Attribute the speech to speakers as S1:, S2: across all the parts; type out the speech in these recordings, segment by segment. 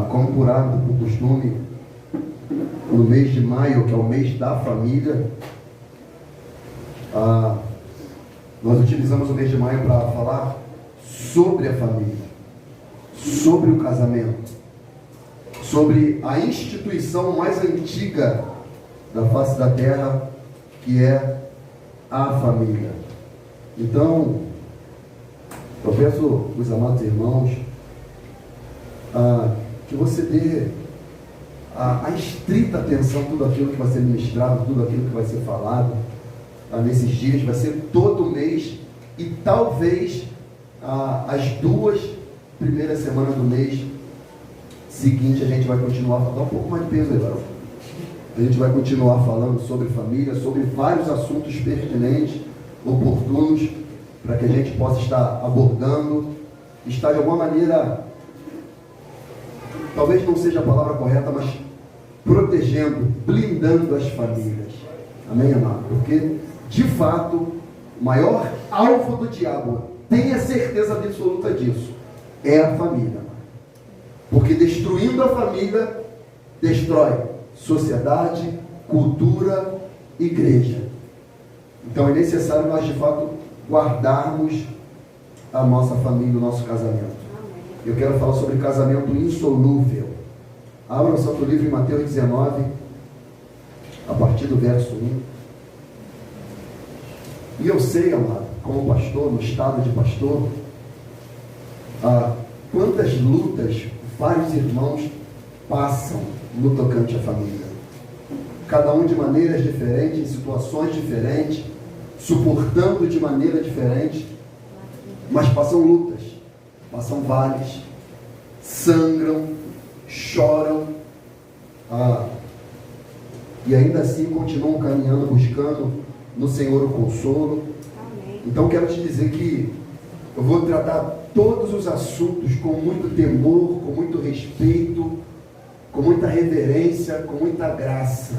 S1: Como por hábito, por costume, no mês de maio, que é o mês da família, nós utilizamos o mês de maio para falar sobre a família, sobre o casamento, sobre a instituição mais antiga da face da terra, que é a família. Então, eu peço aos amados irmãos que você dê a estrita atenção a tudo aquilo que vai ser ministrado, tudo aquilo que vai ser falado nesses dias. Vai ser todo mês, e talvez as 2 primeiras semanas do mês seguinte a gente vai continuar a falar um pouco mais de peso aí, Barão. A gente vai continuar falando sobre família, sobre vários assuntos pertinentes, oportunos, para que a gente possa estar abordando, estar de alguma maneira, talvez não seja a palavra correta, mas protegendo, blindando as famílias. Amém, amado? Porque, de fato, o maior alvo do diabo, tenha certeza absoluta disso, é a família. Porque destruindo a família, destrói sociedade, cultura, igreja. Então é necessário nós, de fato, guardarmos a nossa família, o nosso casamento. Eu quero falar sobre casamento insolúvel. Abra o Santo Livro em Mateus 19, a partir do verso 1. E eu sei, amado, como pastor, no estado de pastor, quantas lutas vários irmãos passam no tocante à família. Cada um de maneiras diferentes, em situações diferentes, suportando de maneira diferente, mas passam lutas, passam vales, sangram, choram, e ainda assim continuam caminhando, buscando no Senhor o consolo. Amém. Então quero te dizer que eu vou tratar todos os assuntos com muito temor, com muito respeito, com muita reverência, com muita graça,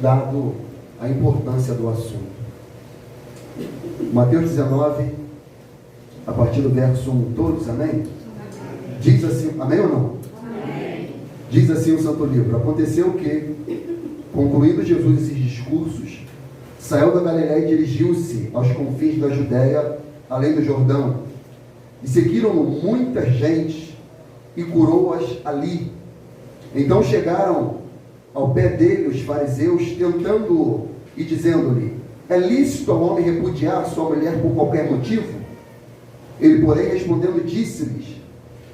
S1: dado a importância do assunto. Mateus 19, a partir do verso 1, todos, amém? Diz assim, amém ou não? Amém. Diz assim o Santo Livro: aconteceu que, concluído Jesus esses discursos, saiu da Galiléia e dirigiu-se aos confins da Judéia, além do Jordão, e seguiram-no muita gente, e curou-as ali. Então chegaram ao pé dele os fariseus, tentando-o e dizendo-lhe: é lícito ao homem repudiar sua mulher por qualquer motivo? Ele, porém, respondendo, disse-lhes: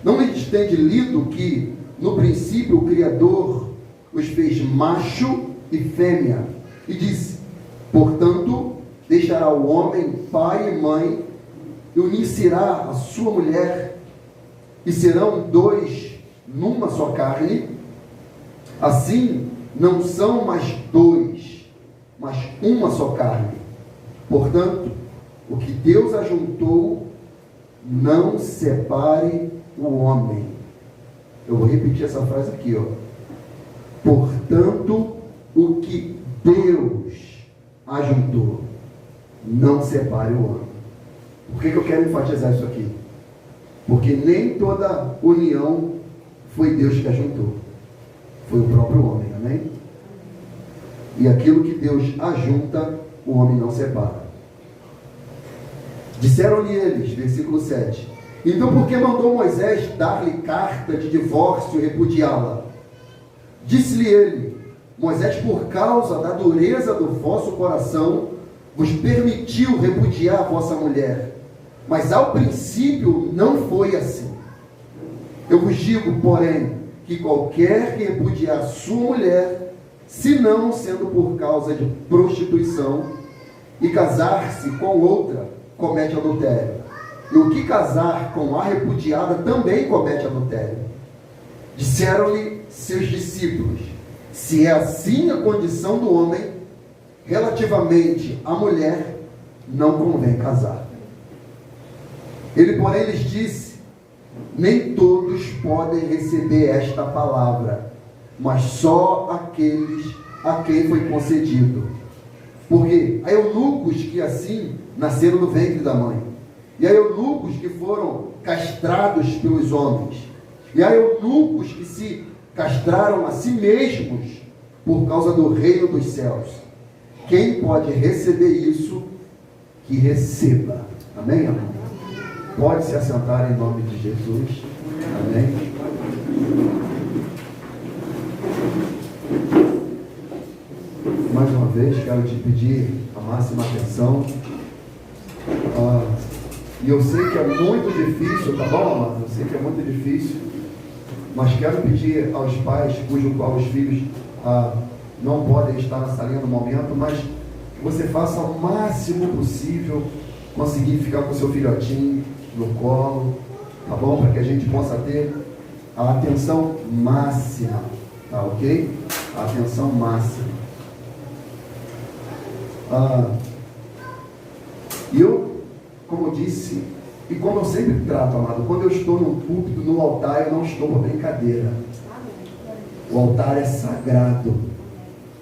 S1: não lhes tem lido que no princípio o Criador os fez macho e fêmea, e disse: portanto deixará o homem pai e mãe, e unir-se-á a sua mulher, e serão 2 numa só carne. Assim não são mais 2, mas uma só carne. Portanto, o que Deus ajuntou, não separe o homem. Eu vou repetir essa frase aqui, ó. Portanto, o que Deus ajuntou, não separe o homem. Por que eu quero enfatizar isso aqui? Porque nem toda união foi Deus que ajuntou, foi o próprio homem, amém? E aquilo que Deus ajunta, o homem não separa. Disseram-lhe eles, versículo 7: então por que mandou Moisés dar-lhe carta de divórcio e repudiá-la? Disse-lhe ele: Moisés, por causa da dureza do vosso coração, vos permitiu repudiar a vossa mulher, mas ao princípio não foi assim. Eu vos digo, porém, que qualquer que repudiar sua mulher, se não sendo por causa de prostituição, e casar-se com outra, comete adultério. E o que casar com a repudiada também comete adultério. Disseram-lhe seus discípulos: se é assim a condição do homem, relativamente à mulher, não convém casar. Ele, porém, lhes disse: nem todos podem receber esta palavra, mas só aqueles a quem foi concedido. Porque há eunucos que assim nasceram do ventre da mãe, e há eunucos que foram castrados pelos homens, E há eunucos que se castraram a si mesmos por causa do reino dos céus. Quem pode receber isso, que receba. Amém, amém? Pode se assentar em nome de Jesus. Amém? Mais uma vez, quero te pedir a máxima atenção. E eu sei que é muito difícil, tá bom, amado? Eu sei que é muito difícil, mas quero pedir aos pais, cujo qual os filhos não podem estar na salinha no momento, mas que você faça o máximo possível conseguir ficar com seu filhotinho no colo, tá bom? Para que a gente possa ter a atenção máxima, tá ok? A atenção máxima. E eu, como eu disse, e como eu sempre trato, amado, quando eu estou no púlpito, no altar, eu não estou para brincadeira. O altar é sagrado.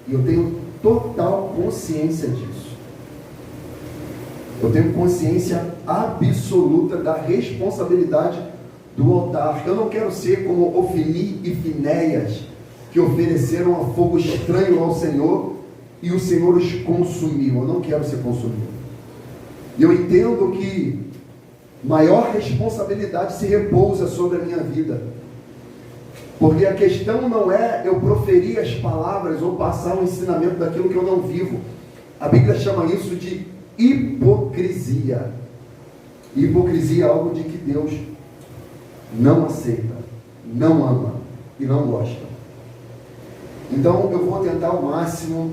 S1: E eu tenho total consciência disso. Eu tenho consciência absoluta da responsabilidade do altar. Eu não quero ser como Ofni e Finéias, que ofereceram a fogo estranho ao Senhor e o Senhor os consumiu. Eu não quero ser consumido. E eu entendo que maior responsabilidade se repousa sobre a minha vida. Porque a questão não é eu proferir as palavras ou passar o ensinamento daquilo que eu não vivo. A Bíblia chama isso de hipocrisia. Hipocrisia é algo de que Deus não aceita, não ama e não gosta. Então eu vou tentar ao máximo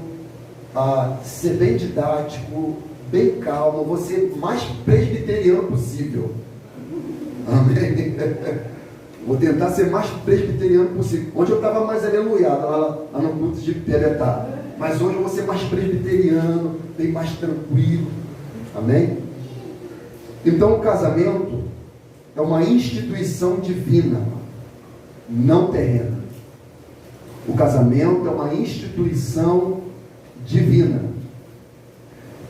S1: ser bem didático, bem calmo, vou ser o mais presbiteriano possível. Amém? Vou tentar ser mais presbiteriano possível. Ontem eu estava mais aleluiado, lá no culto de Piedetá. Mas hoje eu vou ser mais presbiteriano, bem mais tranquilo. Amém? Então o casamento é uma instituição divina, não terrena. O casamento é uma instituição divina.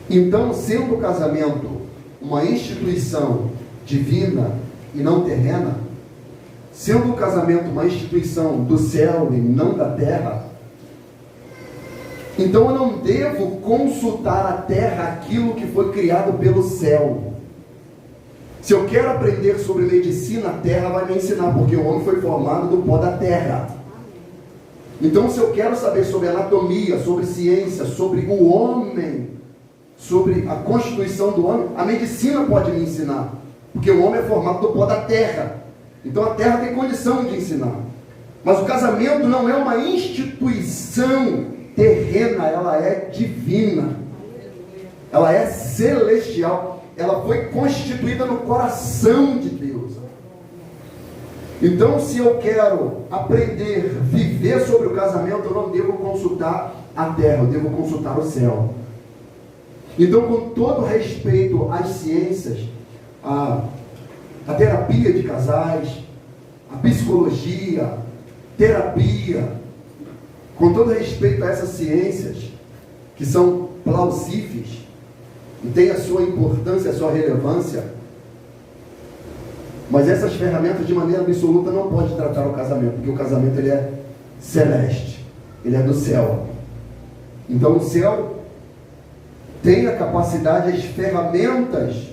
S1: Então, sendo o casamento uma instituição divina e não terrena, sendo o casamento uma instituição do céu e não da terra, então eu não devo consultar a terra aquilo que foi criado pelo céu. Se eu quero aprender sobre medicina, a terra vai me ensinar, porque o homem foi formado do pó da terra. Então, se eu quero saber sobre anatomia, sobre ciência, sobre o homem, sobre a constituição do homem, a medicina pode me ensinar, porque o homem é formado do pó da terra. Então a terra tem condição de ensinar. Mas o casamento não é uma instituição terrena, ela é divina, ela é celestial, ela foi constituída no coração de Deus. Então, se eu quero aprender, viver sobre o casamento, eu não devo consultar a terra, eu devo consultar o céu. Então, com todo respeito às ciências, a terapia de casais, a psicologia, terapia, com todo respeito a essas ciências, que são plausíveis, e têm a sua importância, a sua relevância, mas essas ferramentas de maneira absoluta não podem tratar o casamento, porque o casamento ele é celeste, ele é do céu. Então o céu tem a capacidade, as ferramentas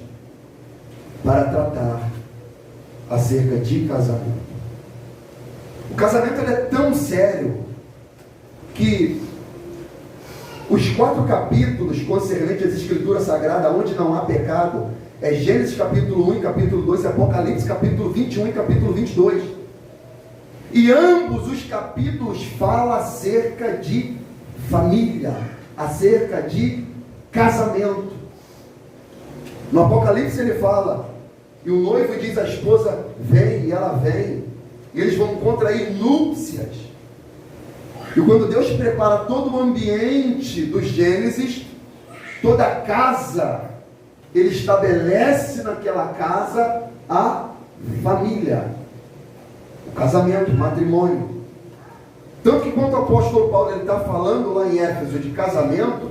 S1: para tratar acerca de casamento. O casamento ele é tão sério que os 4 capítulos concernentes às Escrituras Sagradas, onde não há pecado, é Gênesis capítulo 1 e capítulo 2, e Apocalipse capítulo 21 e capítulo 22. E ambos os capítulos falam acerca de família, acerca de casamento. No Apocalipse ele fala, e o noivo diz à esposa, vem, e ela vem, e eles vão contrair núpcias. E quando Deus prepara todo o ambiente dos Gênesis, toda a casa, Ele estabelece naquela casa a família, o casamento, o matrimônio. Tanto que quando o apóstolo Paulo está falando lá em Éfeso de casamento,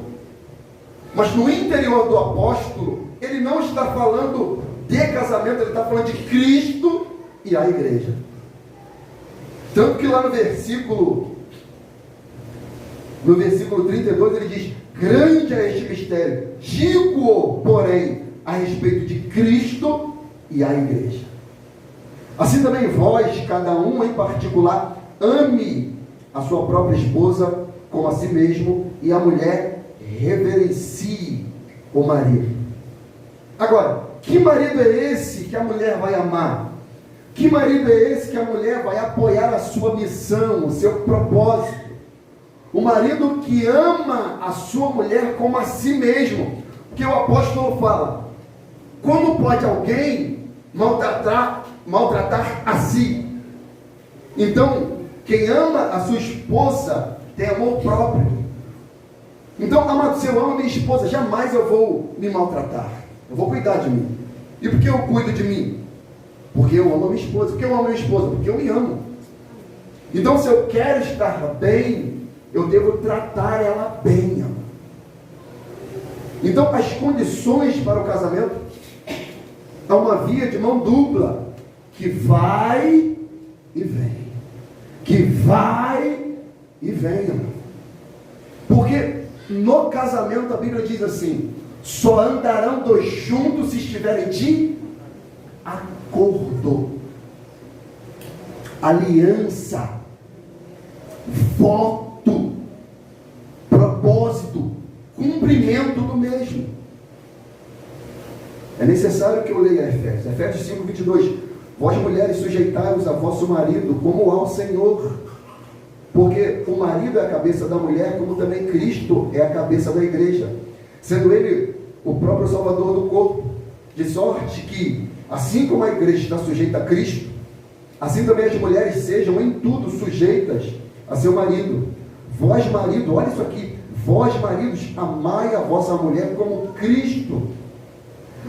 S1: mas no interior do apóstolo, ele não está falando de casamento, ele está falando de Cristo e a igreja. Tanto que lá no versículo 32 ele diz: grande é este mistério, digo, porém, a respeito de Cristo e a igreja. Assim também vós, cada um em particular, ame a sua própria esposa como a si mesmo, e a mulher reverencie o marido. Agora, que marido é esse que a mulher vai amar? Que marido é esse que a mulher vai apoiar a sua missão, o seu propósito? O marido que ama a sua mulher como a si mesmo. Porque o apóstolo fala: como pode alguém maltratar a si? Então, quem ama a sua esposa tem amor próprio. Então, amado, se eu amo a minha esposa, jamais eu vou me maltratar. Eu vou cuidar de mim. E por que eu cuido de mim? Porque eu amo a minha esposa. Por que eu amo a minha esposa? Porque eu me amo. Então, se eu quero estar bem, eu devo tratar ela bem. Então, as condições para o casamento é uma via de mão dupla, que vai e vem. Que vai e vem. Porque no casamento a Bíblia diz assim: só andarão dois juntos se estiverem de acordo, aliança, voto, propósito, cumprimento do mesmo. É necessário que eu leia Efésios 5:22. Vós mulheres, sujeitai-vos a vosso marido como ao Senhor, porque o marido é a cabeça da mulher, como também Cristo é a cabeça da igreja, sendo ele o próprio Salvador do corpo, de sorte que, assim como a igreja está sujeita a Cristo, assim também as mulheres sejam em tudo sujeitas a seu marido. Vós, marido, olha isso aqui: vós, maridos, amai a vossa mulher como Cristo,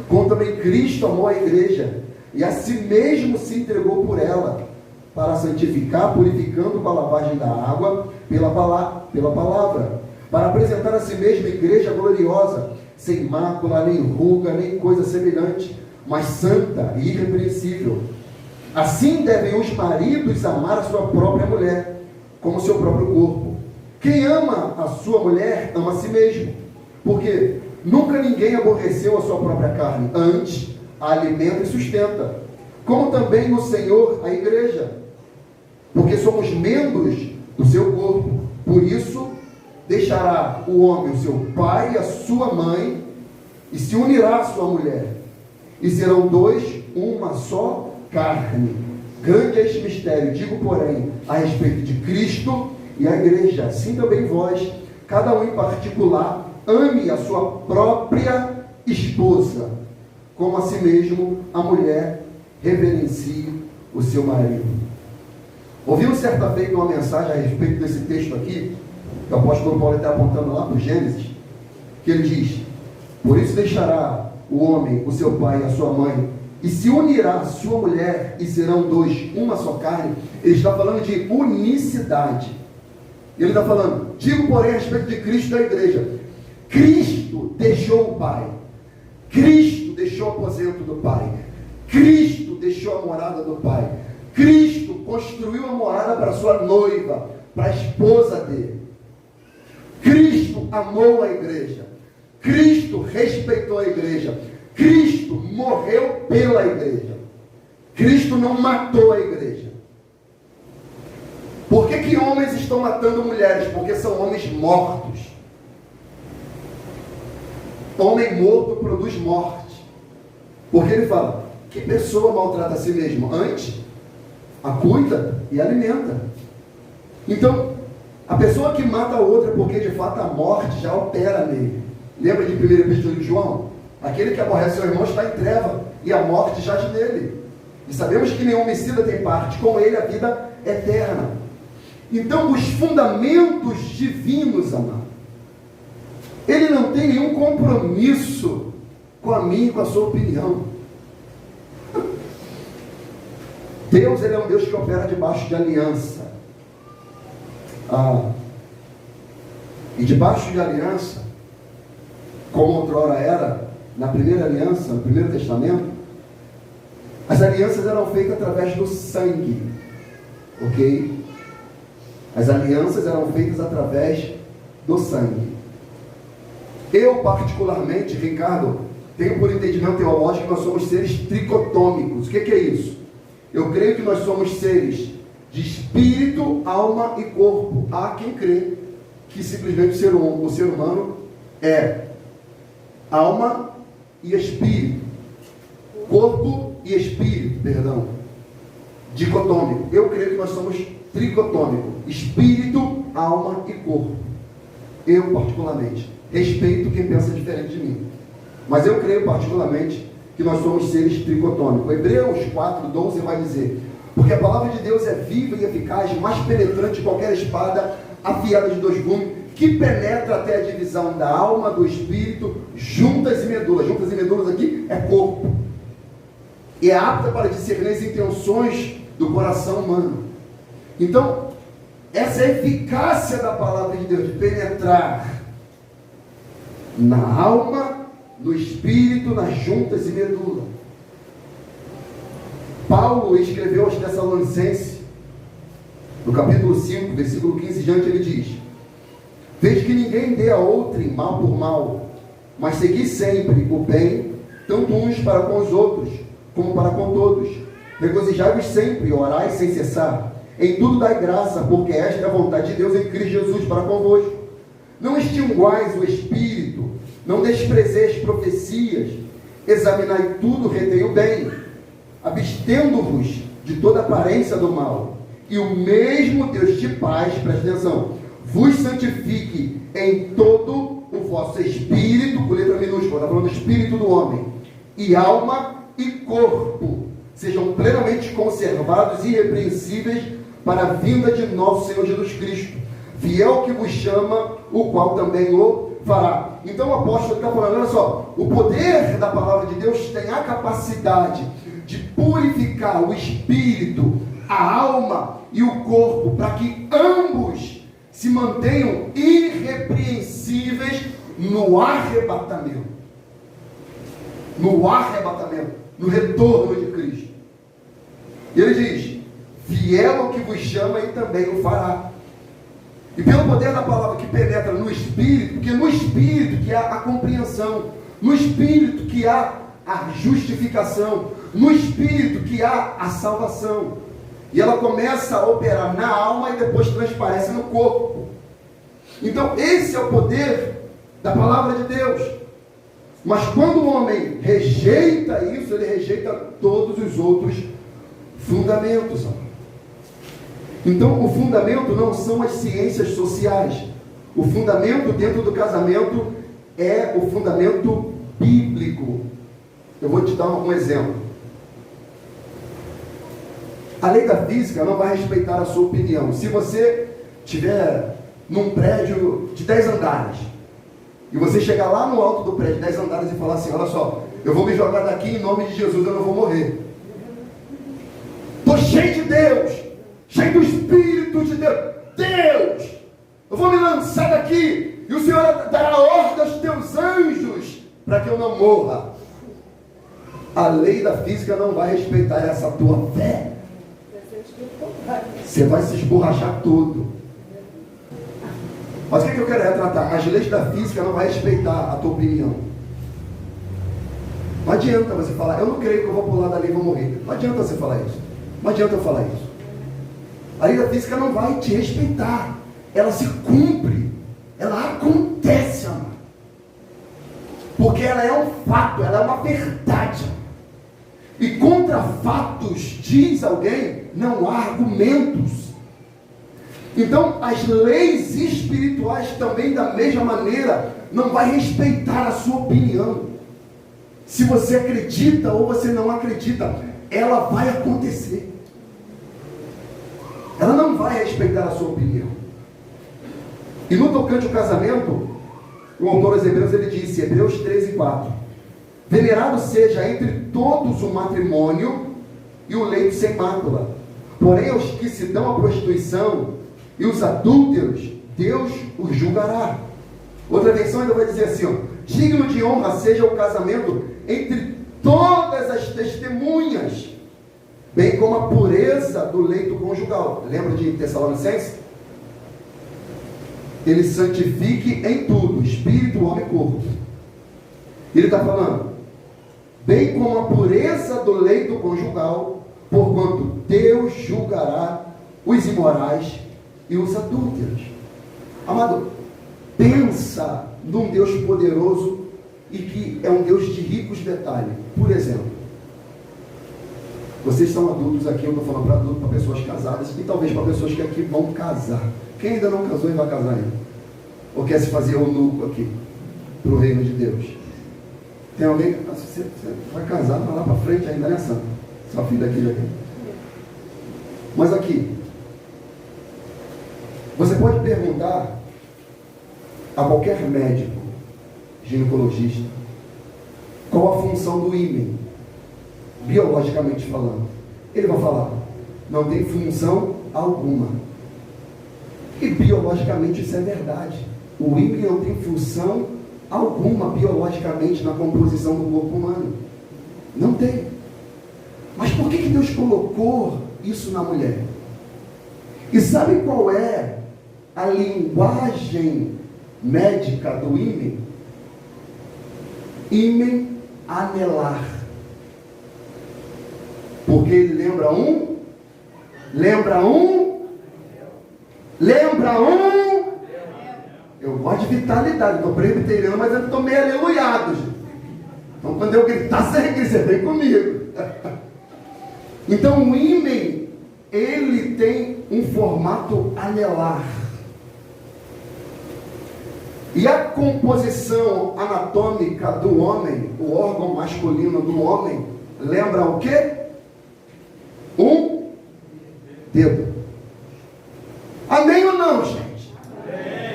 S1: como também Cristo amou a igreja, e a si mesmo se entregou por ela, para santificar, purificando com a lavagem da água pela palavra, para apresentar a si mesmo igreja gloriosa, sem mácula, nem ruga, nem coisa semelhante, mas santa e irrepreensível. Assim devem os maridos amar a sua própria mulher, como seu próprio corpo. Quem ama a sua mulher, ama a si mesmo, porque nunca ninguém aborreceu a sua própria carne, antes a alimenta e sustenta, como também no Senhor a igreja, porque somos membros do seu corpo. Por isso deixará o homem o seu pai e a sua mãe, e se unirá à sua mulher, e serão dois uma só carne. Grande é este mistério, digo, porém, a respeito de Cristo e a igreja. Assim também vós, cada um em particular, ame a sua própria esposa, como a si mesmo a mulher reverencie o seu marido. Ouvimos certa feita uma mensagem a respeito desse texto aqui, que o apóstolo Paulo está apontando lá para o Gênesis, que ele diz: por isso deixará o homem o seu pai e a sua mãe, e se unirá a sua mulher, e serão dois uma só carne. Ele está falando de unicidade. Ele está falando: digo, porém, a respeito de Cristo e da igreja. Cristo deixou o pai, Cristo deixou o aposento do pai, Cristo deixou a morada do pai, Cristo construiu a morada para a sua noiva, para a esposa dele. Cristo amou a igreja, Cristo respeitou a igreja, Cristo morreu pela igreja, Cristo não matou a igreja. Por que homens estão matando mulheres? Porque são homens mortos. Homem morto produz morte. Porque ele fala: que pessoa maltrata a si mesmo? Antes, a cuida e alimenta. Então, a pessoa que mata a outra, porque de fato a morte já opera nele. Lembra de 1 Epístola de João? Aquele que aborrece seu irmão está em treva, e a morte jaz nele. E sabemos que nenhum homicida tem parte, com ele a vida eterna. Então, os fundamentos divinos, amado, ele não tem nenhum compromisso com a minha e com a sua opinião. Deus, ele é um Deus que opera debaixo de aliança. E debaixo de aliança, como outrora era, na primeira aliança, no primeiro testamento, as alianças eram feitas através do sangue. Ok? As alianças eram feitas através do sangue. Eu, particularmente, Ricardo, tenho por entendimento teológico que nós somos seres tricotômicos. O que é isso? Eu creio que nós somos seres de espírito, alma e corpo. Há quem crê que simplesmente o ser humano é alma e espírito. Corpo e espírito, perdão. Dicotômico. Eu creio que nós somos tricotômico. Espírito, alma e corpo. Eu, particularmente, respeito quem pensa diferente de mim. Mas eu creio, particularmente, que nós somos seres tricotômicos. Hebreus 4:12 vai dizer: porque a palavra de Deus é viva e eficaz, mais penetrante que qualquer espada, afiada de 2 gumes, que penetra até a divisão da alma, do espírito, juntas e medulas. Juntas e medulas aqui é corpo. E é apta para discernir as intenções do coração humano. Então, essa é a eficácia da palavra de Deus, de penetrar na alma, no espírito, nas juntas e medula. Paulo escreveu aos Tessalonicenses, no capítulo 5, versículo 15 em diante, ele diz: veja que ninguém dê a outrem mal por mal, mas segui sempre o bem, tanto uns para com os outros, como para com todos. Regozijai-vos sempre, orai sem cessar. Em tudo dai graça, porque esta é a vontade de Deus em Cristo Jesus para convosco. Não extinguais o Espírito, não desprezeis profecias, examinai tudo, retei o bem, abstendo-vos de toda aparência do mal. E o mesmo Deus de paz, preste atenção, vos santifique em todo o vosso espírito, com letra minúscula, está falando do espírito do homem, e alma e corpo, sejam plenamente conservados e irrepreensíveis para a vinda de nosso Senhor Jesus Cristo, fiel que vos chama, o qual também o fará. Então o apóstolo está falando, olha só, o poder da palavra de Deus tem a capacidade de purificar o espírito, a alma e o corpo, para que ambos se mantenham irrepreensíveis no arrebatamento. No arrebatamento, no retorno de Cristo. E ele diz: fiel ao que vos chama e também o fará. E pelo poder da palavra que penetra no espírito, porque no espírito que há a compreensão, no espírito que há a justificação, no espírito que há a salvação. E ela começa a operar na alma e depois transparece no corpo. Então esse é o poder da palavra de Deus. Mas quando o homem rejeita isso, ele rejeita todos os outros fundamentos. Então o fundamento não são as ciências sociais. O fundamento dentro do casamento é o fundamento bíblico. Eu vou te dar um exemplo. A lei da física não vai respeitar a sua opinião. Se você estiver num prédio de 10 andares, e você chegar lá no alto do prédio, 10 andares, e falar assim: olha só, eu vou me jogar daqui em nome de Jesus, eu não vou morrer. Estou cheio de Deus, cheio do Espírito de Deus. Deus, eu vou me lançar daqui, e o Senhor dará ordem aos teus anjos, para que eu não morra. A lei da física não vai respeitar essa tua fé. Você vai se esborrachar todo. Mas o que eu quero retratar? As leis da física não vai respeitar a tua opinião. Não adianta você falar: eu não creio que eu vou pular dali e vou morrer. Não adianta você falar isso. Não adianta eu falar isso. A lei da física não vai te respeitar. Ela se cumpre. Ela acontece, amor. Porque ela é um fato, ela é uma verdade. E contra fatos, diz alguém, não há argumentos. Então, as leis espirituais também, da mesma maneira, não vai respeitar a sua opinião. Se você acredita ou você não acredita, ela vai acontecer. Ela não vai respeitar a sua opinião. E no tocante ao casamento, o autor aos Hebreus, ele disse, Hebreus 13:4, venerado seja entre todos o matrimônio e o leito sem mácula. Porém, os que se dão à prostituição e os adúlteros, Deus os julgará. Outra versão ainda vai dizer assim, ó, digno de honra seja o casamento entre todas as testemunhas. bem como a pureza do leito conjugal. Lembra de Tessalonicenses? Ele santifique em tudo, espírito, homem e corpo. Ele está falando, bem como a pureza do leito conjugal, porquanto Deus julgará os imorais e os adúlteros. Amado, pensa num Deus poderoso e que é um Deus de ricos detalhes. Por exemplo, vocês são adultos aqui, eu estou falando para adultos, para pessoas casadas e talvez para pessoas que aqui vão casar. Quem ainda não casou e vai casar ainda? Ou quer se fazer eunuco aqui, para o reino de Deus? Tem alguém que você vai casar, vai lá para frente ainda, né, Santa? Sua filha aqui. Mas aqui, você pode perguntar a qualquer médico, ginecologista, qual a função do ímen, biologicamente falando. Ele vai falar, não tem função alguma. E biologicamente isso é verdade. O ímen não tem função alguma biologicamente na composição do corpo humano. Não tem. Mas por que Deus colocou isso na mulher? E sabe qual é a linguagem médica do ímen? Ímen anelar. Porque ele lembra um. Eu gosto de vitalidade, estou presbiteriano, mas eu estou meio aleluiado, gente. Então quando eu gritar, você vem comigo. Então o ímen, ele tem um formato anelar. E a composição anatômica do homem, o órgão masculino do homem, lembra o quê? Um dedo. Amém ou não, gente?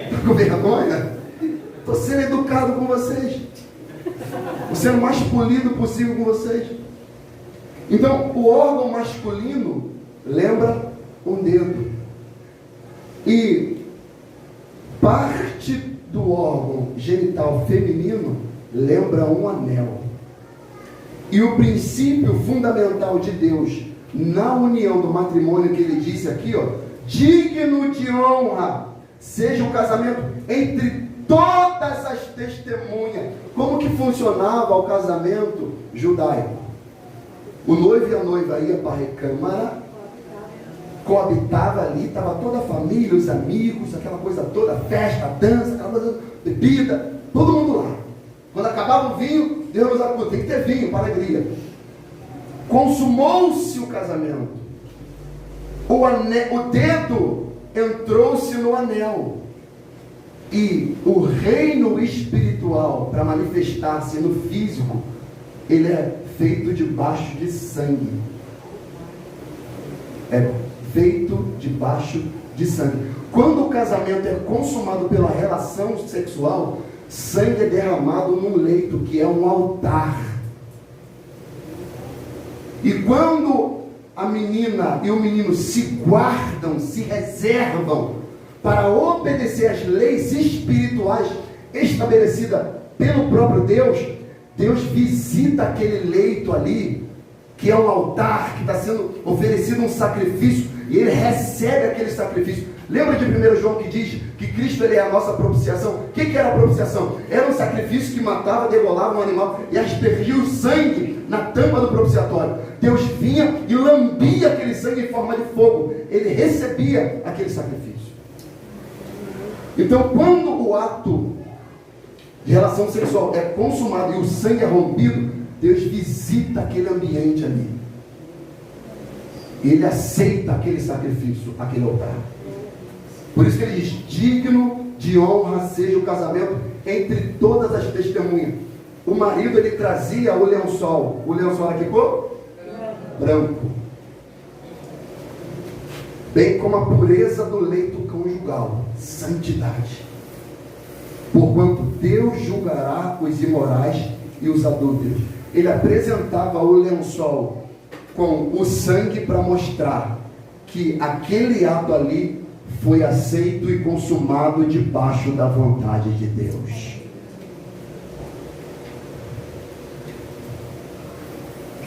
S1: Está com vergonha? Estou sendo educado com vocês. Estou sendo o mais polido possível com vocês. Então, o órgão masculino lembra um dedo. E parte do órgão genital feminino lembra um anel. E o princípio fundamental de Deus na união do matrimônio, que ele disse aqui, ó, digno de honra seja o casamento entre todas as testemunhas. Como que funcionava o casamento judaico? O noivo e a noiva ia para a recâmara, coabitava ali, estava toda a família, os amigos, aquela coisa toda, festa, dança, aquela coisa, bebida, todo mundo lá. Quando acabava o vinho, Deus nos acuda, tem que ter vinho para alegria. Consumou-se o casamento. O dedo entrou-se no anel. E o reino espiritual, para manifestar-se no físico, ele é feito debaixo de sangue. É feito debaixo de sangue. Quando o casamento é consumado pela relação sexual, sangue é derramado num leito que é um altar. E quando a menina e o menino se guardam, se reservam para obedecer às leis espirituais estabelecidas pelo próprio Deus, Deus visita aquele leito ali, que é um altar, que está sendo oferecido um sacrifício, e ele recebe aquele sacrifício. Lembra de 1 João que diz que Cristo ele é a nossa propiciação? O que era a propiciação? Era um sacrifício que matava, degolava um animal e aspergia o sangue na tampa do propiciatório. Deus vinha e lambia aquele sangue em forma de fogo. Ele recebia aquele sacrifício. Então, quando o ato de relação sexual é consumado e o sangue é rompido, Deus visita aquele ambiente ali. Ele aceita aquele sacrifício, aquele altar. Por isso que ele diz, digno de honra seja o casamento entre todas as testemunhas. O marido, ele trazia o lençol. O lençol era que cor? Branco. Bem como a pureza do leito conjugal, santidade. Porquanto Deus julgará os imorais e os adúlteros. Ele apresentava o lençol com o sangue para mostrar que aquele ato ali foi aceito e consumado debaixo da vontade de Deus.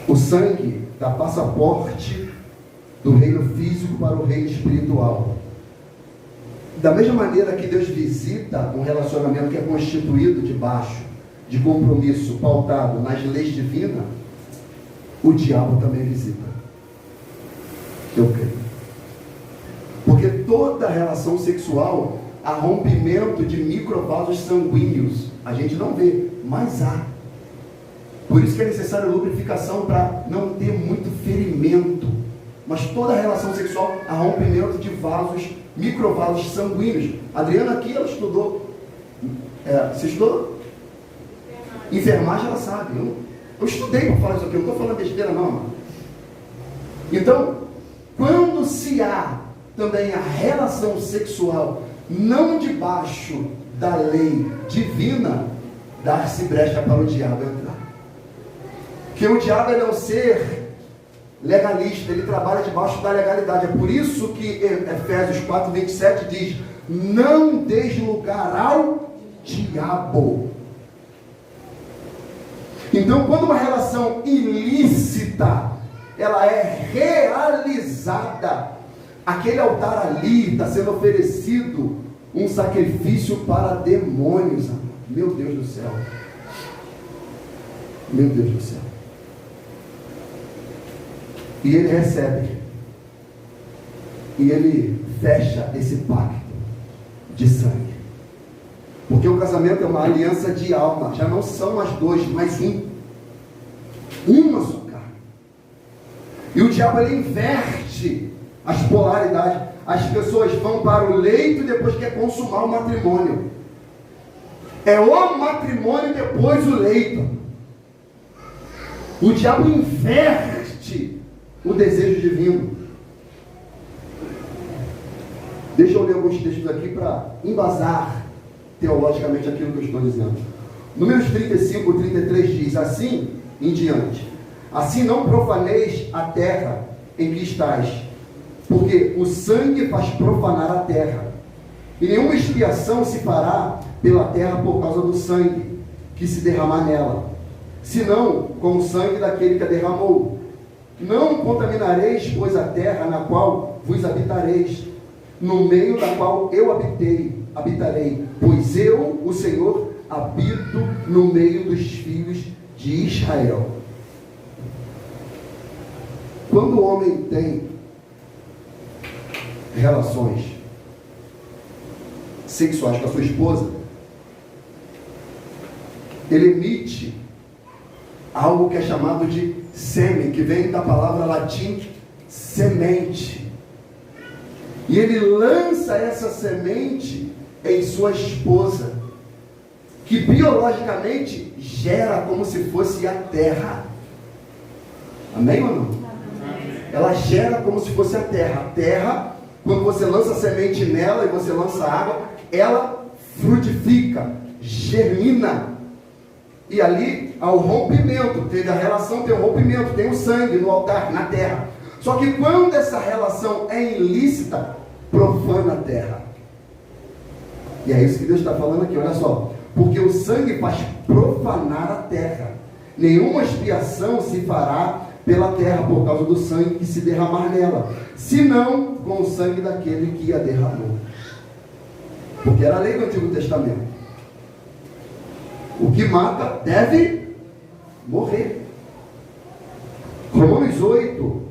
S1: O sangue dá passaporte do reino físico para o reino espiritual. Da mesma maneira que Deus visita um relacionamento que é constituído debaixo de compromisso pautado nas leis divinas, o diabo também visita. Eu creio. Porque toda relação sexual há rompimento de microvasos sanguíneos. A gente não vê, mas há. Por isso que é necessária lubrificação para não ter muito ferimento. Mas toda relação sexual há rompimento de vasos, microvasos sanguíneos. A Adriana aqui, ela estudou. Você estudou? Enfermagem, ela sabe. Eu estudei para falar isso aqui, eu não estou falando besteira não, mano. Então, quando se há também a relação sexual não debaixo da lei divina, dá-se brecha para o diabo entrar. Porque o diabo é um ser legalista, ele trabalha debaixo da legalidade. É por isso que Efésios 4:27 diz: não deis lugar ao diabo. Então, quando uma relação ilícita ela é realizada, aquele altar ali está sendo oferecido um sacrifício para demônios. Meu Deus do céu. Meu Deus do céu. E ele recebe. E ele fecha esse pacto de sangue. Porque o casamento é uma aliança de alma. Já não são as duas, mas um. Uma só carne. E o diabo ele inverte as polaridades. As pessoas vão para o leito depois quer consumar o matrimônio. É o matrimônio depois o leito. O diabo inverte o desejo divino. Deixa eu ler alguns textos aqui para embasar teologicamente aquilo que eu estou dizendo. Números 35, 33 diz: assim em diante, assim não profaneis a terra em que estais, porque o sangue faz profanar a terra, e nenhuma expiação se fará pela terra por causa do sangue que se derramar nela, senão com o sangue daquele que a derramou. Não contaminareis, pois, a terra na qual vos habitareis, no meio da qual eu habitarei, pois eu, o Senhor, habito no meio dos filhos de Israel. Quando o homem tem relações sexuais com a sua esposa, ele emite algo que é chamado de sêmen, que vem da palavra latim semente. E ele lança essa semente em sua esposa, que biologicamente gera como se fosse a terra. Amém ou não? Amém. Ela gera como se fosse a terra. A terra, quando você lança semente nela e você lança água, ela frutifica, germina. E ali há o rompimento, teve a relação, tem o rompimento, tem o sangue no altar, na terra. Só que quando essa relação é ilícita, profana a terra. E é isso que Deus está falando aqui, olha só. Porque o sangue faz profanar a terra. Nenhuma expiação se fará pela terra por causa do sangue que se derramar nela, senão com o sangue daquele que a derramou. Porque era a lei do Antigo Testamento. O que mata deve morrer. Romanos 8,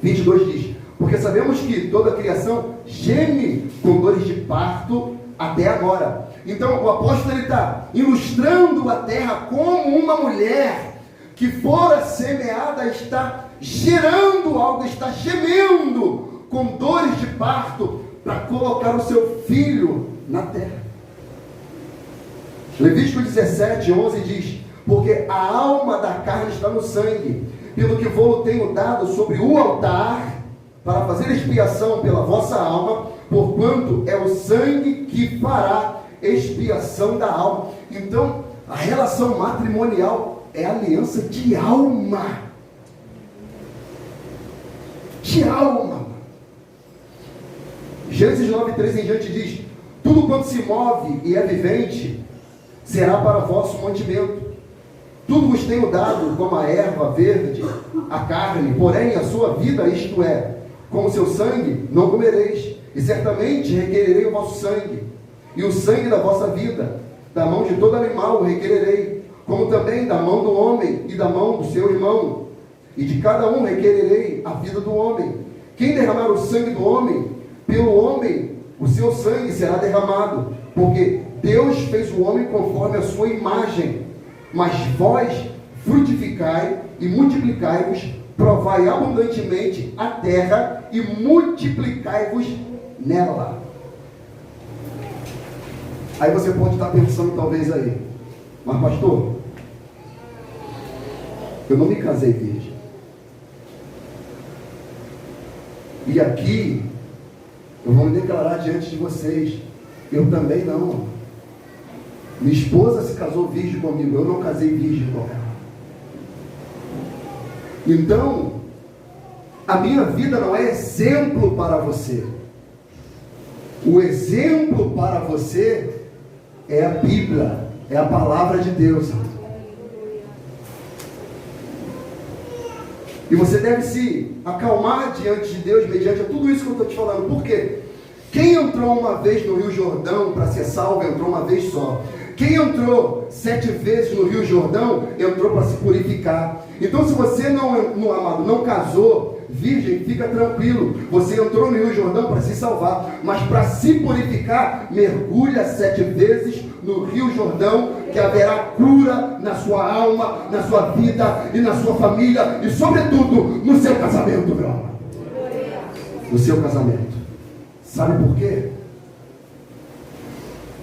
S1: 22 diz: porque sabemos que toda a criação geme com dores de parto até agora. Então o apóstolo está ilustrando a terra como uma mulher que fora semeada, está gerando algo, está gemendo com dores de parto para colocar o seu filho na terra. Levítico 17, 11 diz: porque a alma da carne está no sangue, pelo que vou tenho dado sobre o altar, para fazer expiação pela vossa alma, porquanto é o sangue que fará expiação da alma. Então, a relação matrimonial é aliança de alma. De alma. Gênesis 9:3 em diante diz: tudo quanto se move e é vivente será para vosso mantimento. tudo vos tenho dado como a erva verde, a carne, porém a sua vida, isto é, com o seu sangue, não comereis, e certamente requererei o vosso sangue, e o sangue da vossa vida, da mão de todo animal o requererei, como também da mão do homem e da mão do seu irmão, e de cada um requererei a vida do homem. Quem derramar o sangue do homem, pelo homem o seu sangue será derramado, porque Deus fez o homem conforme a sua imagem. Mas vós frutificai e multiplicai-vos, provai abundantemente a terra e multiplicai-vos nela. Aí você pode estar pensando talvez aí, mas pastor, eu não me casei virgem. E aqui eu vou me declarar diante de vocês, eu também não. Minha esposa se casou virgem comigo, eu não casei virgem com ela. Então, a minha vida não é exemplo para você. O exemplo para você é a Bíblia, é a palavra de Deus. E você deve se acalmar diante de Deus, mediante tudo isso que eu estou te falando. Por quê? Quem entrou uma vez no Rio Jordão para ser salvo, entrou uma vez só. Quem entrou 7 vezes no Rio Jordão, entrou para se purificar. Então, se você amado, não casou virgem, fica tranquilo. Você entrou no Rio Jordão para se salvar. Mas para se purificar, mergulha 7 vezes no Rio Jordão, que haverá cura na sua alma, na sua vida e na sua família. E sobretudo, no seu casamento, meu amado. No seu casamento. Sabe por quê?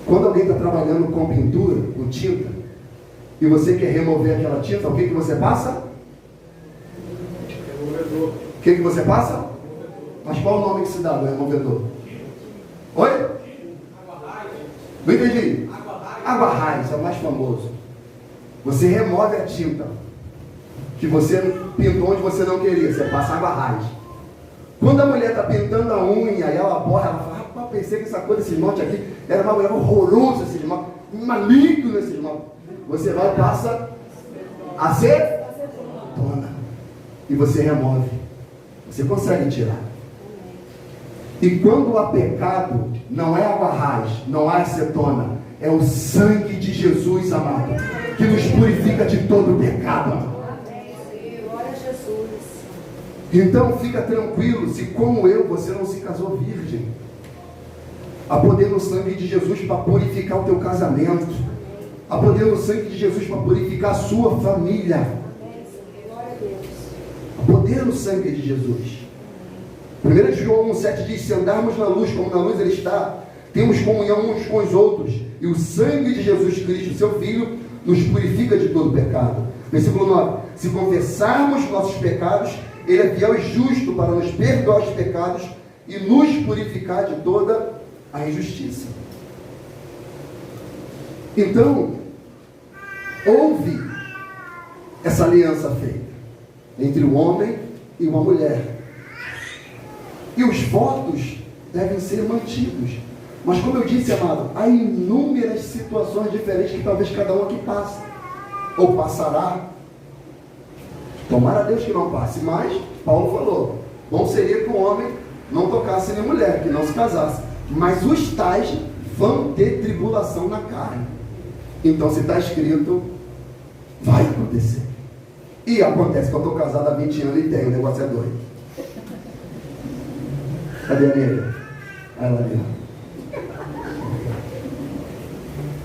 S1: Quando alguém está trabalhando com pintura, com tinta, e você quer remover aquela tinta, o que você passa? Removedor. O que você passa? Mas qual o nome que se dá do removedor? Oi? Não entendi. Água raiz, é o mais famoso. Você remove a tinta que você pintou onde você não queria, você passa água raiz. Quando a mulher está pintando a unha e ela borra, ela fala, rapaz, pensei que essa coisa desse esmalte aqui era uma mulher horrorosa, esse esmalte, maligno esse esmalte. Você vai e passa acetona. E você remove. Você consegue tirar. E quando há pecado, não é água raiz, não há acetona, é o sangue de Jesus, amado, que nos purifica de todo pecado, amado. Então fica tranquilo, se como eu, você não se casou virgem. Há poder no sangue de Jesus para purificar o teu casamento. Há poder no sangue de Jesus para purificar a sua família. Há poder no sangue de Jesus. 1 João 1,7 diz, se andarmos na luz como na luz ele está, temos comunhão uns com os outros, e o sangue de Jesus Cristo, seu Filho, nos purifica de todo pecado. Versículo 9, se confessarmos nossos pecados, ele é fiel e justo para nos perdoar os pecados e nos purificar de toda a injustiça. Então, houve essa aliança feita entre o homem e uma mulher. E os votos devem ser mantidos. Mas como eu disse, amado, há inúmeras situações diferentes que talvez cada um aqui passe. Ou passará. Tomara a Deus que não passe. Mas, Paulo falou, bom seria que o homem não tocasse nem mulher, que não se casasse. Mas os tais vão ter tribulação na carne. Então, se está escrito, vai acontecer. E acontece que eu estou casado há 20 anos e tenho, o negócio é doido. Cadê a nega? Ela ali.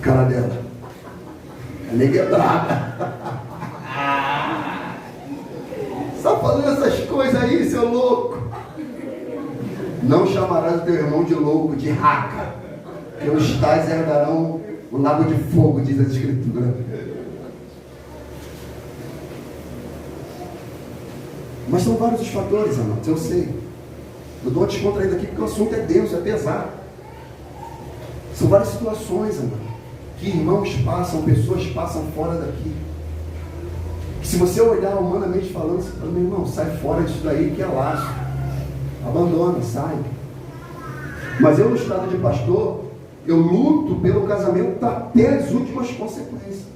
S1: Cara dela. A nega é brava. Está falando essas coisas aí, seu louco. Não chamarás o teu irmão de louco, de raca, que os tais herdarão o lago de fogo, diz a Escritura. Mas são vários os fatores, amados, eu sei. Eu estou descontraído aqui porque o assunto é denso, é pesado. São várias situações, amado, que irmãos passam, pessoas passam fora daqui. Que se você olhar humanamente falando, você fala, meu irmão, sai fora disso daí que é laço. Abandona, sai. Mas eu, no estado de pastor, eu luto pelo casamento até as últimas consequências.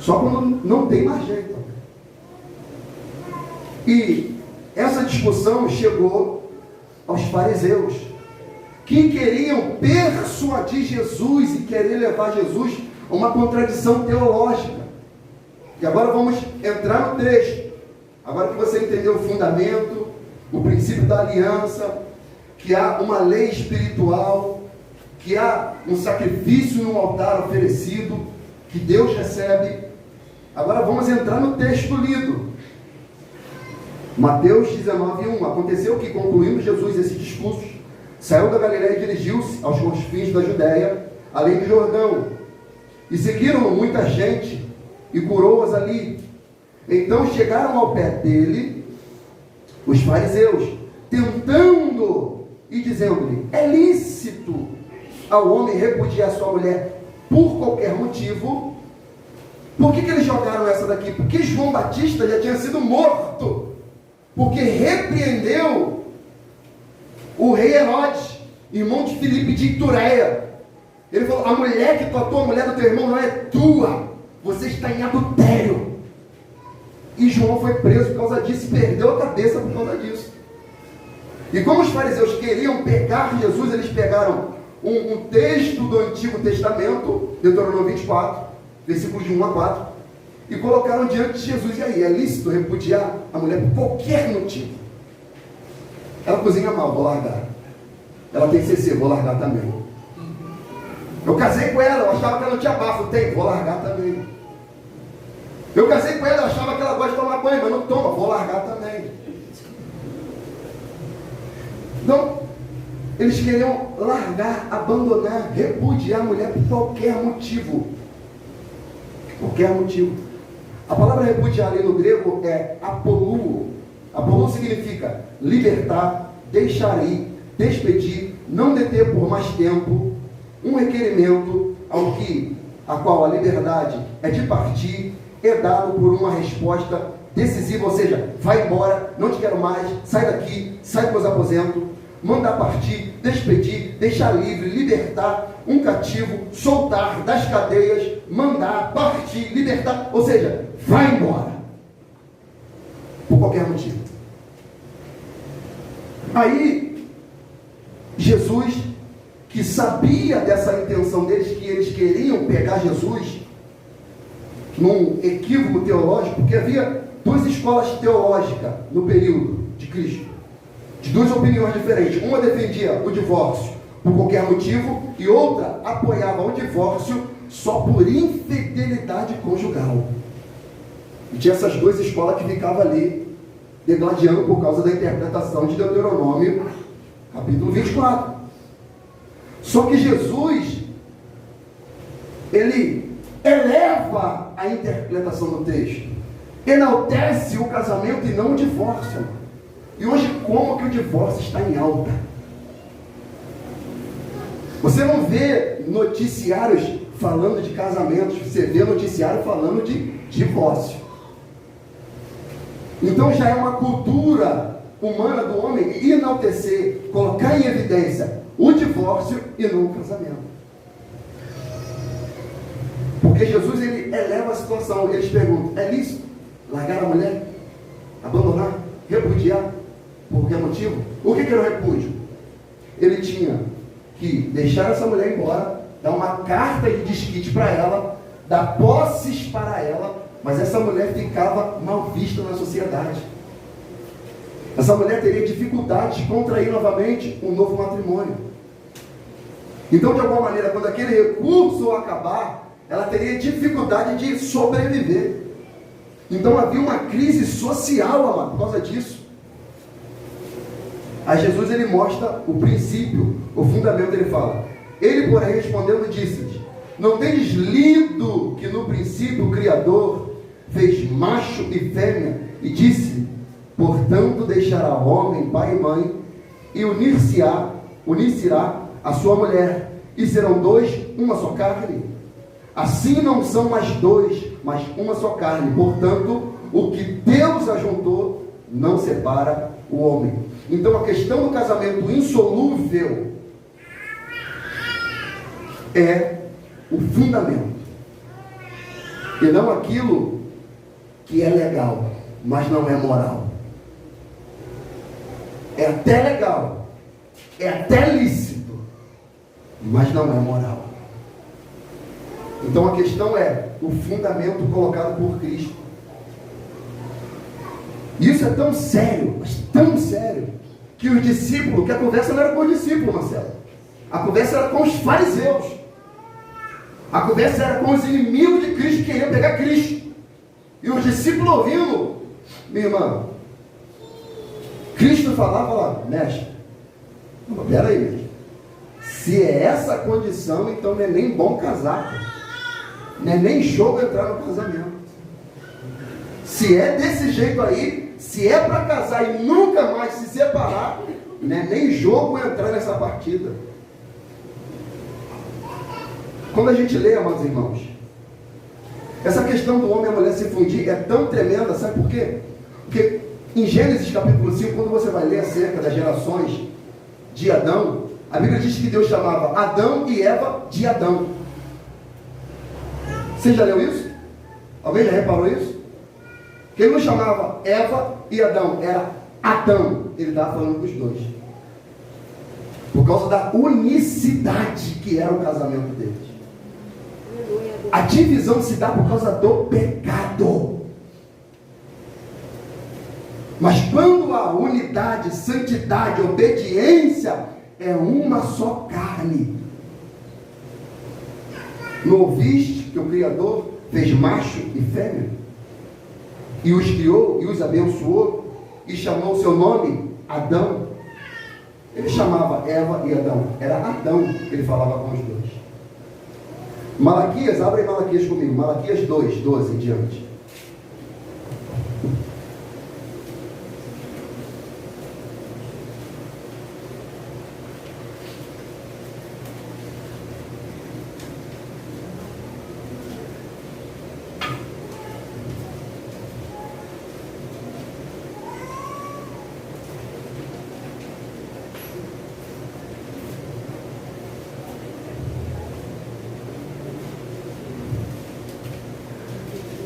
S1: Só quando não tem mais jeito. E essa discussão chegou aos fariseus, que queriam persuadir Jesus e querer levar Jesus a uma contradição teológica. E agora vamos entrar no texto. Agora que você entendeu o fundamento, o princípio da aliança, que há uma lei espiritual, que há um sacrifício no altar oferecido, que Deus recebe. Agora vamos entrar no texto lido. Mateus 19:1. Aconteceu que, concluindo Jesus esse discurso, saiu da Galiléia e dirigiu-se aos confins da Judéia, além do Jordão. E seguiram muita gente e curou-as ali. Então chegaram ao pé dele os fariseus, tentando e dizendo-lhe: é lícito ao homem repudiar sua mulher por qualquer motivo? Por que eles jogaram essa daqui? Porque João Batista já tinha sido morto, porque repreendeu o rei Herodes, irmão de Filipe de Itureia. Ele falou: a mulher que tua mulher do teu irmão não é tua, você está em adultério. E João foi preso por causa disso, e perdeu a cabeça por causa disso. E como os fariseus queriam pegar Jesus, eles pegaram um texto do Antigo Testamento, Deuteronômio 24, versículos de 1 a 4, e colocaram diante de Jesus. E aí, é lícito repudiar a mulher por qualquer motivo? Ela cozinha mal, vou largar. Ela tem CC, vou largar também. Eu casei com ela, eu achava que ela não tinha bafo, tem, vou largar também. Eu casei com ela, eu achava que ela gosta de tomar banho, mas não toma, vou largar também. Então, eles queriam largar, abandonar, repudiar a mulher por qualquer motivo. Qualquer motivo. A palavra repudiar ali no grego é apoluo. Apoluo significa libertar, deixar ir, despedir, não deter por mais tempo, um requerimento a qual a liberdade é de partir, é dado por uma resposta decisiva, ou seja, vai embora, não te quero mais, sai daqui, sai dos meus aposentos, mandar partir, despedir, deixar livre, libertar um cativo, soltar das cadeias, mandar partir, libertar, ou seja, vai embora, por qualquer motivo. Aí, Jesus, que sabia dessa intenção deles, que eles queriam pegar Jesus num equívoco teológico, porque havia duas escolas teológicas no período de Cristo, de duas opiniões diferentes. Uma defendia o divórcio por qualquer motivo e outra apoiava o divórcio só por infidelidade conjugal. E tinha essas duas escolas que ficavam ali degladiando por causa da interpretação de Deuteronômio capítulo 24. Só que Jesus, ele eleva a interpretação do texto, enaltece o casamento e não o divórcio. E hoje, como que o divórcio está em alta? Você não vê noticiários falando de casamentos, você vê noticiário falando de divórcio. Então já é uma cultura humana do homem enaltecer, colocar em evidência o divórcio e não o casamento. Porque Jesus, ele eleva a situação. Eles perguntam: é lícito largar a mulher, abandonar, repudiar por qualquer motivo? O que era o repúdio? Ele tinha que deixar essa mulher embora, dar uma carta de desquite para ela, dar posses para ela, mas essa mulher ficava mal vista na sociedade. Essa mulher teria dificuldade de contrair novamente um novo matrimônio. Então, de alguma maneira, quando aquele recurso acabar, ela teria dificuldade de sobreviver. Então havia uma crise social, amado, por causa disso. Aí Jesus, ele mostra o princípio, o fundamento. Ele fala: ele, porém, respondendo, disse-lhes: não tendes lido que no princípio o Criador fez macho e fêmea, e disse: portanto deixará o homem pai e mãe, e unir-se-á a sua mulher, e serão dois uma só carne. Assim não são mais dois, mas uma só carne. Portanto, o que Deus ajuntou, não separa o homem. Então a questão do casamento insolúvel é o fundamento. E não aquilo que é legal, mas não é moral. É até legal, é até lícito, mas não é moral. Então a questão é o fundamento colocado por Cristo. Isso é tão sério, mas tão sério, que os discípulos, que a conversa não era com os discípulos, Marcelo. A conversa era com os fariseus. A conversa era com os inimigos de Cristo, que queriam pegar Cristo. E os discípulos ouvindo, minha irmã, Cristo falava lá, mestre, peraí, mestre, se é essa a condição, então não é nem bom casar, não é nem jogo entrar no casamento. Se é desse jeito aí, se é para casar e nunca mais se separar, não é nem jogo entrar nessa partida. Quando a gente lê, amados irmãos, essa questão do homem e a mulher se fundir é tão tremenda, sabe por quê? Porque em Gênesis capítulo 5, quando você vai ler acerca das gerações de Adão, a Bíblia diz que Deus chamava Adão e Eva de Adão. Você já leu isso? Alguém já reparou isso? Que ele não chamava Eva e Adão, era Adão. Ele estava falando dos dois. Por causa da unicidade que era o casamento deles. A divisão se dá por causa do pecado. Mas quando a unidade, santidade, obediência é uma só carne. Não ouviste que o Criador fez macho e fêmea? E os criou e os abençoou e chamou o seu nome Adão. Ele chamava Eva e Adão. Era Adão que ele falava com os dois. Malaquias, abre aí Malaquias comigo. Malaquias 2, 12 em diante.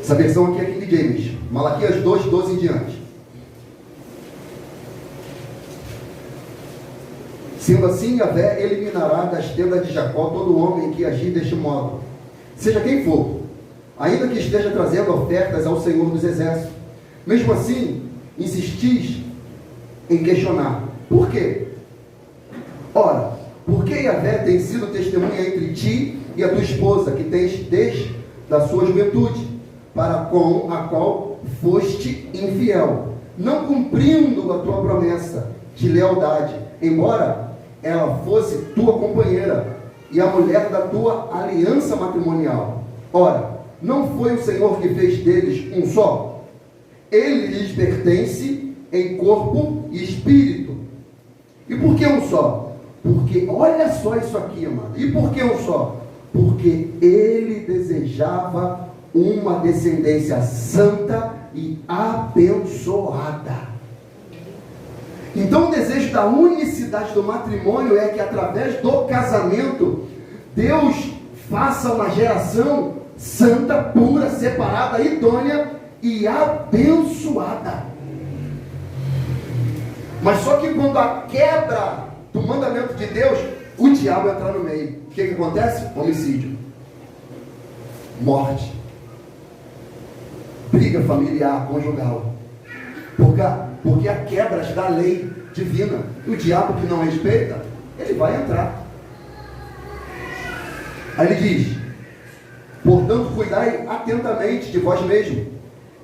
S1: Essa versão aqui é King James. Malaquias 2, 12 em diante. Sendo assim, Yahvé eliminará das tendas de Jacó todo homem que agir deste modo, seja quem for, ainda que esteja trazendo ofertas ao Senhor dos Exércitos. Mesmo assim, insistis em questionar. Por quê? Ora, porque Yahvé tem sido testemunha entre ti e a tua esposa, que tens desde da sua juventude, para com a qual foste infiel, não cumprindo a tua promessa de lealdade, embora ela fosse tua companheira e a mulher da tua aliança matrimonial. Ora, não foi o Senhor que fez deles um só? Ele lhes pertence em corpo e espírito. E por que um só? Porque, olha só isso aqui, amado. E por que um só? Porque ele desejava uma descendência santa e abençoada. Então o desejo da unicidade do matrimônio é que através do casamento, Deus faça uma geração santa, pura, separada, idônea e abençoada. Mas só que quando a quebra do mandamento de Deus, o diabo entra no meio. O que acontece? Homicídio, morte, briga familiar, conjugal, porque há quebras da lei divina. O diabo que não respeita, ele vai entrar. Aí ele diz: portanto, cuidai atentamente de vós mesmos,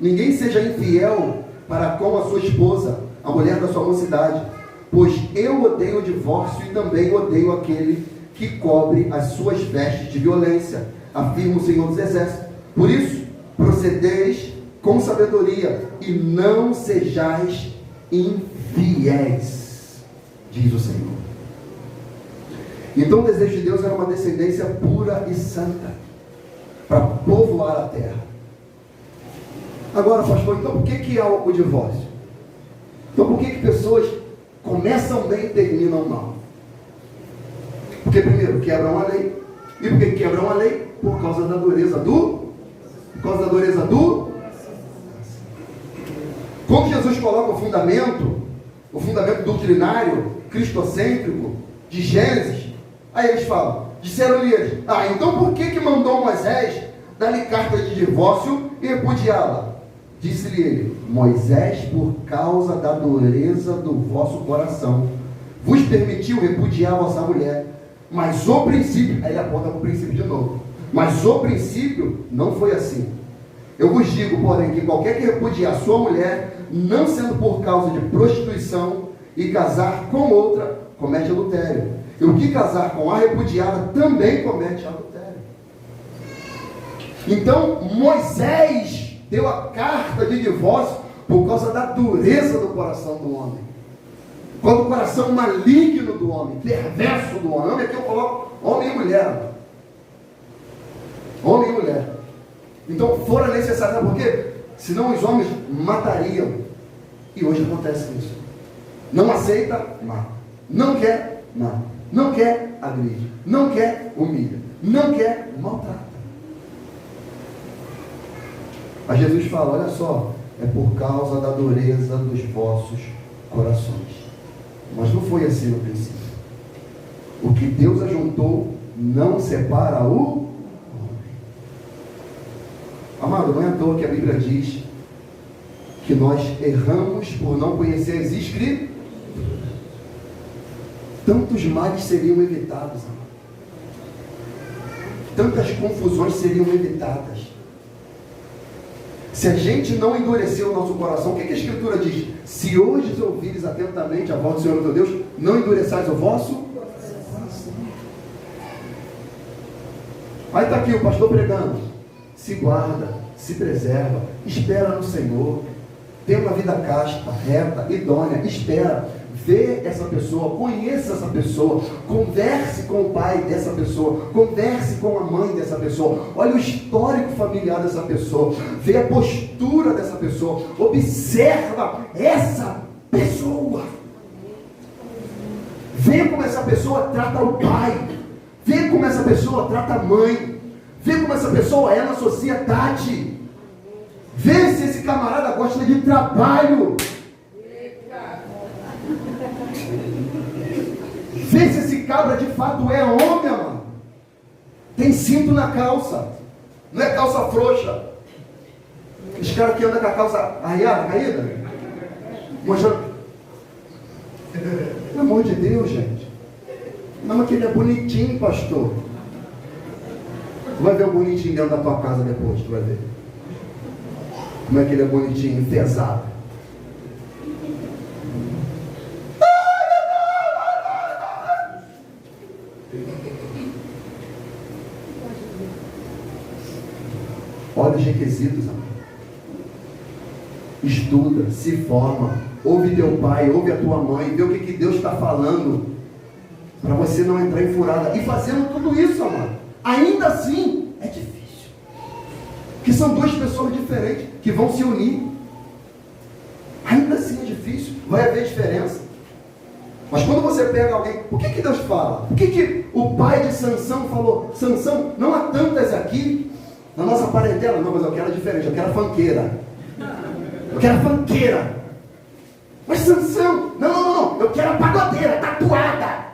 S1: ninguém seja infiel para com a sua esposa, a mulher da sua mocidade, pois eu odeio o divórcio e também odeio aquele que cobre as suas vestes de violência, afirma o Senhor dos Exércitos. Por isso, procedeis com sabedoria e não sejais infiéis, diz o Senhor. Então o desejo de Deus era uma descendência pura e santa para povoar a terra. Agora, pastor, então por que há o divórcio? Então por que pessoas começam bem e terminam mal? Porque primeiro quebram a lei. E por que quebram a lei? Por causa da dureza do Por causa da dureza do... Quando Jesus coloca o fundamento doutrinário, cristocêntrico, de Gênesis, aí eles falam, disseram-lhe eles, então por que mandou Moisés dar-lhe carta de divórcio e repudiá-la? Disse-lhe ele, Moisés, por causa da dureza do vosso coração, vos permitiu repudiar a vossa mulher, mas o princípio, aí ele aponta para o princípio de novo, mas o princípio não foi assim. Eu vos digo, porém, que qualquer que repudiar sua mulher, não sendo por causa de prostituição, e casar com outra, comete adultério. E o que casar com a repudiada também comete adultério. Então, Moisés deu a carta de divórcio por causa da dureza do coração do homem. Quando o coração maligno do homem, perverso do homem, aqui eu coloco homem e mulher. Homem e mulher. Então, fora necessário, sabe por quê? Senão os homens matariam. E hoje acontece isso. Não aceita, mata. Não quer, mata. Não quer, agride. Não quer, humilha. Não quer, maltrata. Mas Jesus fala, olha só, é por causa da dureza dos vossos corações. Mas não foi assim no princípio. O que Deus ajuntou, não separa o homem. Amado, não é à toa que a Bíblia diz que nós erramos por não conhecer as Escrituras. Tantos males seriam evitados, amado. Tantas confusões seriam evitadas. Se a gente não endurecer o nosso coração, o que a Escritura diz? Se hoje ouvires atentamente a voz do Senhor teu Deus, não endureçais o vosso coração. Aí está aqui o pastor pregando. Se guarda, se preserva, espera no Senhor. Tem uma vida casta, reta, idônea, espera. Vê essa pessoa, conheça essa pessoa, converse com o pai dessa pessoa, converse com a mãe dessa pessoa, olha o histórico familiar dessa pessoa, vê a postura dessa pessoa, observa essa pessoa, vê como essa pessoa trata o pai, vê como essa pessoa trata a mãe, vê como essa pessoa é na sociedade, vê se esse camarada gosta de trabalho. Vê se esse cabra de fato é homem, mano. Tem cinto na calça. Não é calça frouxa. Os caras que andam com a calça arreada, caída. Mostrando. Pelo amor de Deus, gente. Não, mas que ele é bonitinho, pastor. Tu vai ver o bonitinho dentro da tua casa depois, tu vai ver. Como é que ele é bonitinho, pesado. Olha os requisitos, amor. Estuda, se forma, ouve teu pai, ouve a tua mãe, vê o que Deus está falando, para você não entrar em furada. E fazendo tudo isso, amor, ainda assim é difícil, porque são duas pessoas diferentes que vão se unir. Ainda assim é difícil, vai haver diferença. Mas quando você pega alguém, o que Deus fala? O que o pai de Sansão falou? Sansão, não há tantas aqui na nossa parentela, não, mas eu quero diferente, eu quero fanqueira. Eu quero fanqueira. Mas Sansão, não, eu quero a pagodeira, tatuada.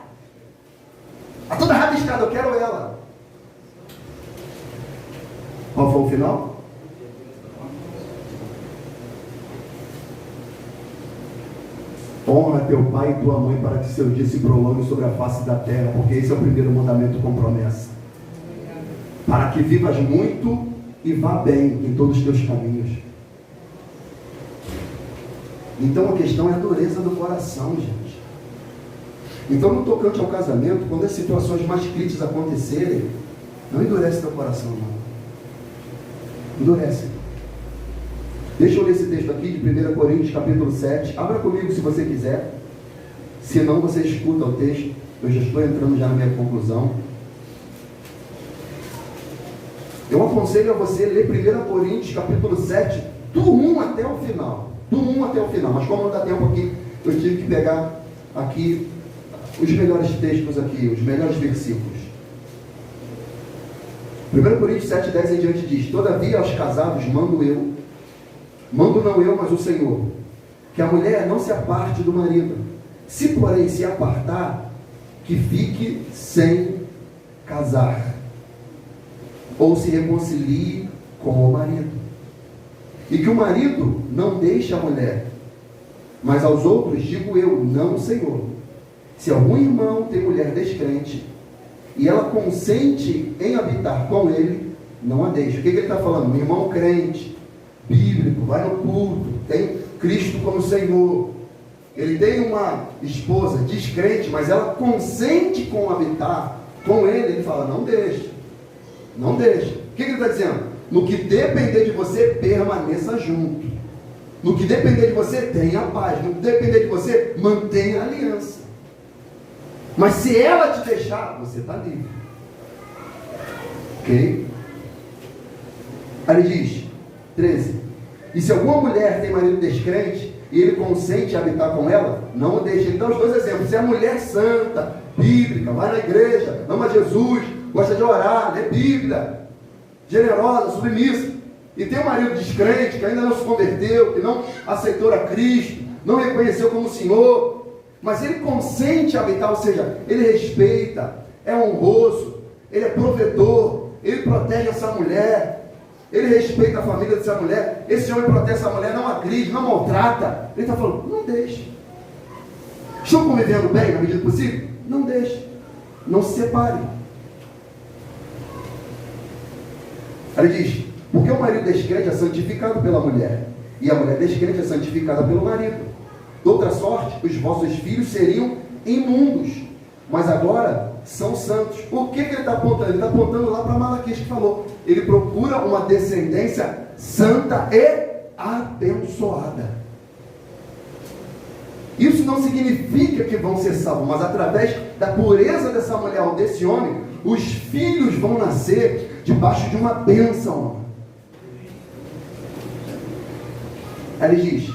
S1: A toda rabiscada, eu quero ela. Qual foi o final? Honra teu pai e tua mãe para que seu dia se prolongue sobre a face da terra, porque esse é o primeiro mandamento com promessa. Para que vivas muito e vá bem em todos os teus caminhos. Então a questão é a dureza do coração, gente. Então no tocante ao casamento, quando as situações mais críticas acontecerem, não endurece teu coração, não. Endurece. Deixa eu ler esse texto aqui de 1 Coríntios capítulo 7. Abra comigo se você quiser. Se não, você escuta o texto. Eu já estou entrando já na minha conclusão. Eu aconselho a você ler 1 Coríntios capítulo 7, do 1 até o final. Do 1 até o final. Mas como não dá tempo aqui, eu tive que pegar aqui os melhores textos aqui, os melhores versículos. 1 Coríntios 7,10 em diante diz: todavia aos casados mando não eu, mas o Senhor, que a mulher não se aparte do marido. Se porém se apartar, que fique sem casar, ou se reconcilie com o marido. E que o marido não deixe a mulher. Mas aos outros digo eu, não, Senhor. Se algum irmão tem mulher descrente, e ela consente em habitar com ele, não a deixe. O que ele está falando? Um irmão crente, bíblico, vai no culto, tem Cristo como Senhor. Ele tem uma esposa descrente, mas ela consente com habitar com ele. Ele fala, não deixe. Não deixe. O que ele está dizendo? No que depender de você, permaneça junto. No que depender de você, tenha paz. No que depender de você, mantenha a aliança. Mas se ela te deixar, você está livre. Ok? Aí ele diz, 13. E se alguma mulher tem marido descrente, e ele consente em habitar com ela, não o deixe. Ele dá os dois exemplos. Se é mulher santa, bíblica, vai na igreja, ama Jesus, gosta de orar, lê Bíblia, generosa, submissa, e tem um marido descrente, que ainda não se converteu, que não aceitou a Cristo, não reconheceu como Senhor, mas ele consente habitar, ou seja, ele respeita, é honroso, ele é provedor, ele protege essa mulher, ele respeita a família dessa mulher, esse homem protege essa mulher, não agride, não maltrata. Ele está falando, não deixe. Estão convivendo bem na medida do possível? Não deixe, não se separe. Ele diz, porque o marido descrente é santificado pela mulher, e a mulher descrente é santificada pelo marido. De outra sorte, os vossos filhos seriam imundos, mas agora são santos. O que ele está apontando? Ele está apontando lá para Malaquias que falou. Ele procura uma descendência santa e abençoada. Isso não significa que vão ser salvos, mas através da pureza dessa mulher ou desse homem, os filhos vão nascer debaixo de uma bênção. Aí ele diz,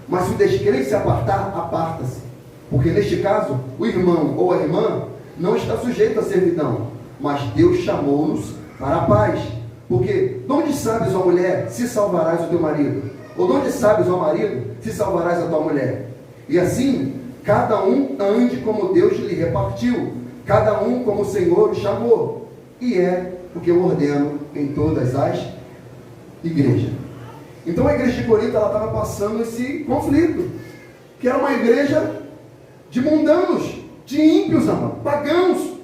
S1: mas se o descrente se apartar, aparta-se. Porque neste caso, o irmão ou a irmã não está sujeito à servidão, mas Deus chamou-nos para a paz. Porque, de onde sabes, ó mulher, se salvarás o teu marido? Ou de onde sabes, ó marido, se salvarás a tua mulher? E assim, cada um ande como Deus lhe repartiu, cada um como o Senhor o chamou. E é o que eu ordeno em todas as igrejas. Então a igreja de Corinto estava passando esse conflito, que era uma igreja de mundanos, de ímpios, pagãos,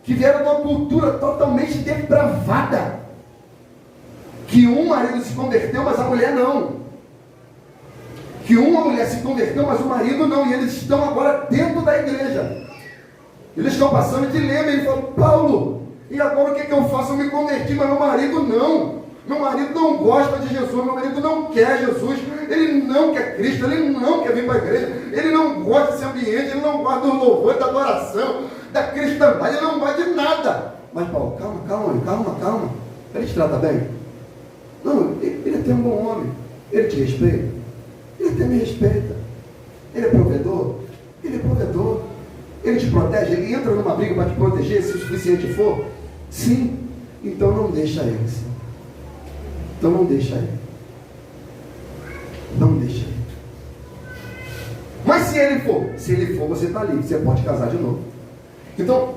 S1: que vieram de uma cultura totalmente depravada, que um marido se converteu, mas a mulher não, que uma mulher se converteu, mas o marido não, e eles estão agora dentro da igreja, eles estão passando dilema, e ele fala, Paulo, e agora o que eu faço? Eu me converti, mas meu marido não. Meu marido não gosta de Jesus, meu marido não quer Jesus, ele não quer Cristo, ele não quer vir para a igreja, ele não gosta desse ambiente, ele não gosta do louvor, da adoração, da cristandade, ele não gosta de nada. Mas Paulo, calma, ele te trata bem? Não, ele é até um bom homem, ele te respeita, ele até me respeita, ele é provedor, ele te protege, ele entra numa briga para te proteger, se o suficiente for, sim, então não deixa ele, sim. Então não deixa ele. Não deixa ele. Mas se ele for, você está livre, você pode casar de novo. Então,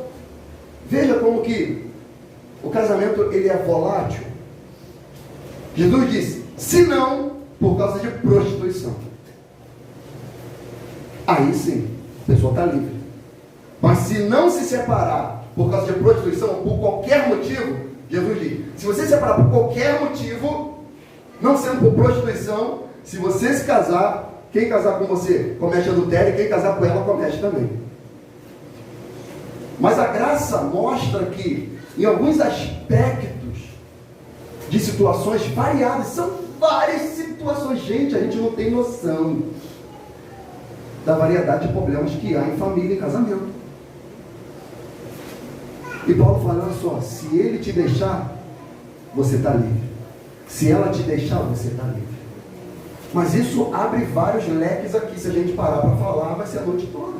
S1: veja como que o casamento ele é volátil. Jesus disse, se não, por causa de prostituição. Aí sim, a pessoa está livre. Mas se não se separar por causa de prostituição, por qualquer motivo, Jesus diz, se você se separar por qualquer motivo, não sendo por prostituição, se você se casar, quem casar com você comete adultério, e quem casar com ela comete também. Mas a graça mostra que, em alguns aspectos de situações variadas, são várias situações, gente, a gente não tem noção da variedade de problemas que há em família e casamento. E Paulo fala, olha só, se ele te deixar, você está livre. Se ela te deixar, você está livre. Mas isso abre vários leques aqui. Se a gente parar para falar, vai ser a noite toda.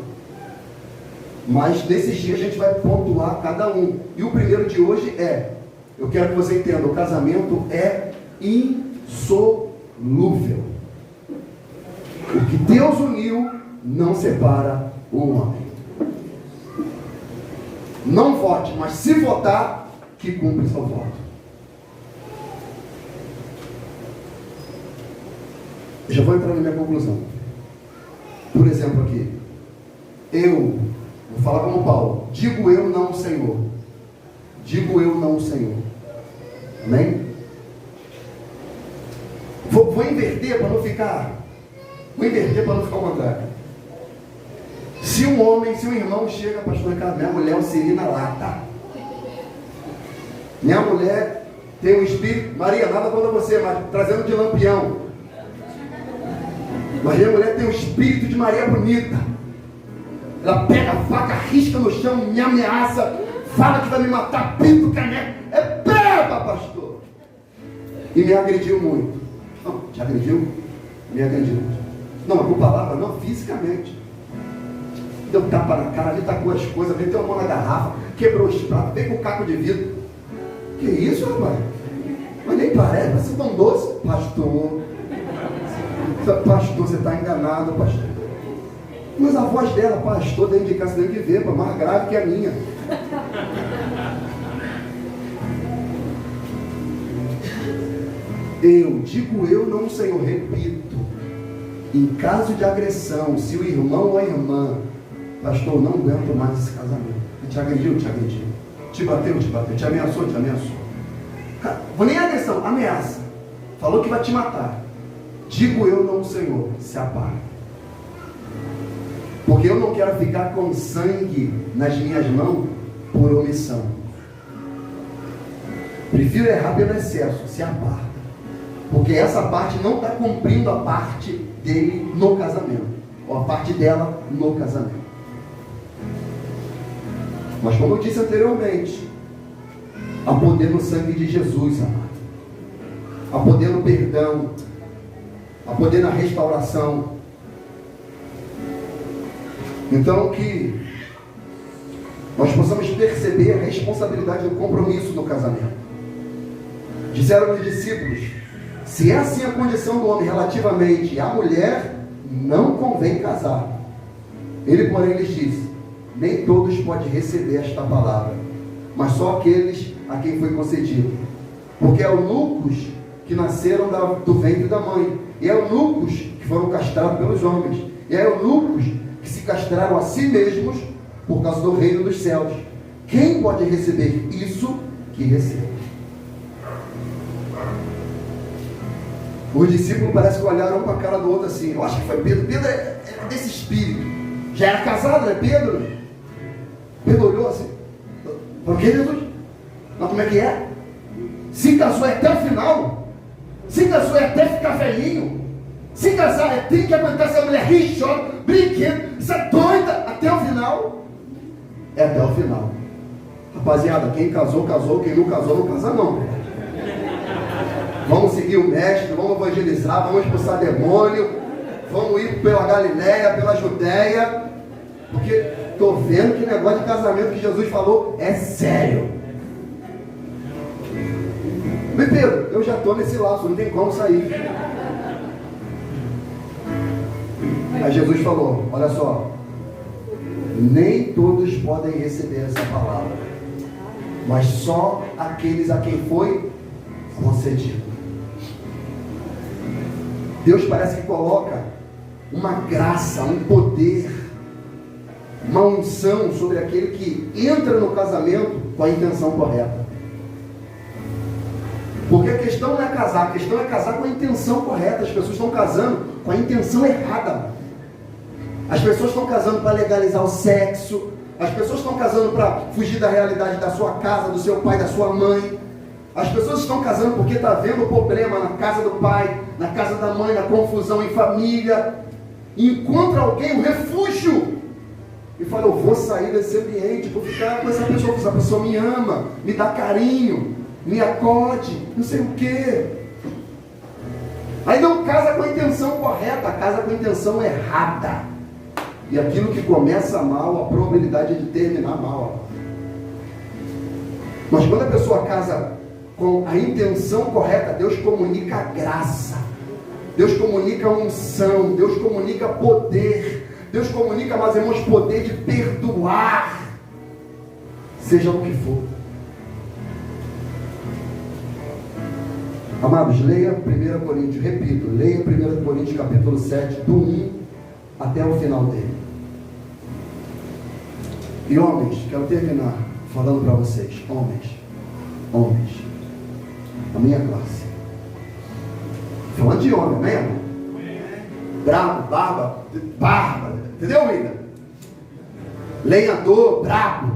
S1: Mas nesses dias a gente vai pontuar cada um. E o primeiro de hoje é eu quero que você entenda, o casamento é insolúvel. O que Deus uniu, não separa o homem. Não vote, mas se votar, que cumpre seu voto. Eu já vou entrar na minha conclusão. Por exemplo aqui, vou falar como Paulo, digo eu não o Senhor. Digo eu não o Senhor. Amém? Vou inverter para não ficar ao contrário. Se um irmão chega, pastor Ricardo, minha mulher é um siri na lata. Minha mulher tem um espírito, Maria, nada contra você, mas trazendo de lampião. Mas minha mulher tem um espírito de Maria bonita. Ela pega a faca, risca no chão, me ameaça, fala que vai me matar, pinto, caneco. É beba, pastor. E me agrediu muito. Não, te agrediu? Me agrediu. Não, mas com palavra, não, fisicamente. Deu tapa na cara, ali tacou as coisas, meteu a mão na garrafa, quebrou os pratos, veio com um caco de vidro. Que isso, rapaz? Mas nem parece tão doce. Pastor, você está enganado, pastor. Mas a voz dela, pastor, dentro de casa, dentro de ver, mais grave que a minha. Eu, não o Senhor, repito. Em caso de agressão, se o irmão ou a irmã, pastor, não aguento mais esse casamento. Te agrediu. Te bateu. Te ameaçou. Vou nem agressão, ameaça. Falou que vai te matar. Digo eu, não o Senhor, se apaga. Porque eu não quero ficar com sangue nas minhas mãos por omissão. Prefiro errar pelo excesso, se aparta. Porque essa parte não está cumprindo a parte dele no casamento. Ou a parte dela no casamento. Mas como eu disse anteriormente, há poder no sangue de Jesus, amado. Há poder no perdão. Há poder na restauração. Então que nós possamos perceber a responsabilidade do compromisso no casamento. Disseram os discípulos, se é assim a condição do homem relativamente à mulher, não convém casar. Ele, porém, lhes disse, nem todos podem receber esta palavra, mas só aqueles a quem foi concedido. Porque é eunucos que nasceram do ventre da mãe, e é eunucos que foram castrados pelos homens, e é eunucos que se castraram a si mesmos por causa do reino dos céus. Quem pode receber isso que recebe? Os discípulos parece que olharam um para a cara do outro assim. Eu acho que foi Pedro. Pedro é desse espírito. Já era casado, né, Pedro? Pedro olhou assim. Por que, Jesus? Mas como é que é? Se casou é até o final? Se casou é até ficar velhinho? Se casar tem que aguentar essa mulher rir, chora, brinquedo, isso é doida até o final? É até o final. Rapaziada, quem casou, casou, quem não casou, não casa não. Vamos seguir o mestre, vamos evangelizar, vamos expulsar demônio, vamos ir pela Galileia, pela Judéia, porque estou vendo que o negócio de casamento que Jesus falou é sério. Mas Pedro, eu já estou nesse laço, não tem como sair. Aí Jesus falou, olha só, nem todos podem receber essa palavra, mas só aqueles a quem foi concedido. Deus parece que coloca uma graça, um poder, uma unção sobre aquele que entra no casamento com a intenção correta. Porque a questão não é casar, a questão é casar com a intenção correta. As pessoas estão casando com a intenção errada. As pessoas estão casando para legalizar o sexo. As pessoas estão casando para fugir da realidade da sua casa, do seu pai, da sua mãe. As pessoas estão casando porque está vendo problema na casa do pai, na casa da mãe, na confusão em família. E encontra alguém, um refúgio. E fala, eu vou sair desse ambiente, vou ficar com essa pessoa me ama, me dá carinho, me acode, não sei o quê. Aí não casa com a intenção correta, casa com a intenção errada. E aquilo que começa mal, a probabilidade é de terminar mal. Mas quando a pessoa casa com a intenção correta, Deus comunica a graça, Deus comunica a unção, Deus comunica poder, Deus comunica, meus irmãos, poder de perdoar, seja o que for. Amados, leia 1 Coríntios, repito, leia 1 Coríntios capítulo 7, do 1 até o final dele. E homens, quero terminar falando para vocês, homens, a minha classe. Falando de homem, amém, amor? Brabo, barba, entendeu, William? Lenhador, brabo.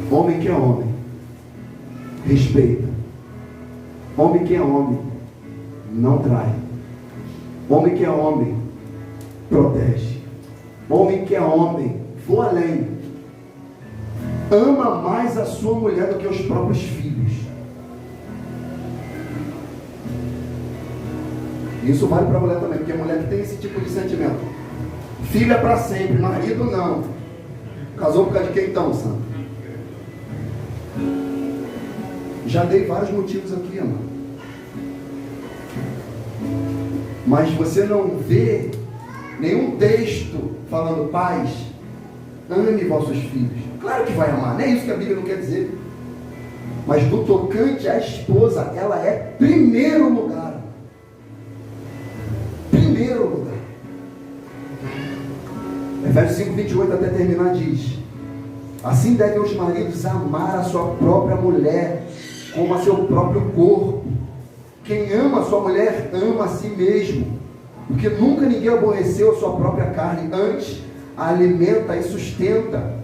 S1: Homem que é homem, respeita. Homem que é homem, não trai. Homem que é homem, protege. Homem que é homem, voa além. Ama mais a sua mulher do que os próprios filhos. Isso vale para a mulher também, porque a mulher que tem esse tipo de sentimento. Filho é para sempre, marido não. Casou por causa de quem então, santo? Já dei vários motivos aqui, amor. Mas você não vê nenhum texto falando: pais, ame vossos filhos. Claro que vai amar, não é isso que a Bíblia não quer dizer. Mas do tocante à esposa, ela é primeiro lugar. Primeiro lugar. Efésios 5:28 até terminar diz: assim devem os maridos amar a sua própria mulher como a seu próprio corpo. Quem ama a sua mulher ama a si mesmo, porque nunca ninguém aborreceu a sua própria carne, antes a alimenta e sustenta,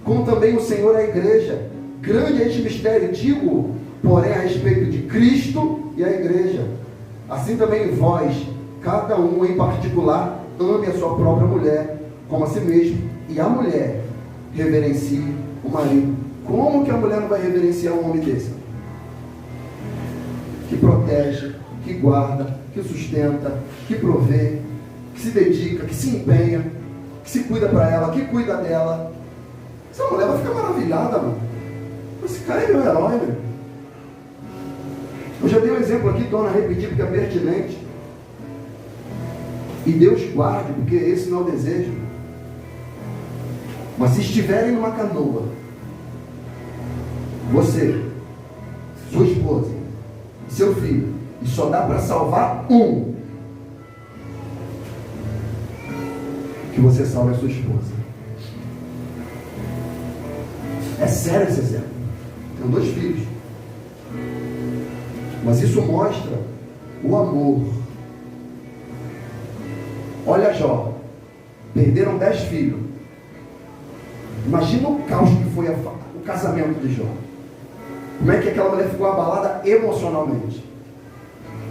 S1: como também o Senhor a igreja. Grande é este mistério, digo, porém, a respeito de Cristo e a igreja. Assim também vós, cada um em particular, ame a sua própria mulher como a si mesmo, e a mulher reverencie o marido. Como que a mulher não vai reverenciar um homem desse? Que protege, que guarda, que sustenta, que provê, que se dedica, que se empenha, que se cuida para ela, que cuida dela. Essa mulher vai ficar maravilhada, mano. Esse cara é meu herói, meu. Eu já dei um exemplo aqui, torna a repetir porque é pertinente. E Deus guarde, porque esse não é o desejo. Mas se estiverem numa canoa, você, sua esposa, seu filho, e só dá para salvar um, que você salve a sua esposa. É sério esse exemplo. Tenho 2 filhos, mas isso mostra o amor. Olha Jó, perderam 10 filhos. Imagina o caos que foi o casamento de Jó. Como é que aquela mulher ficou abalada emocionalmente?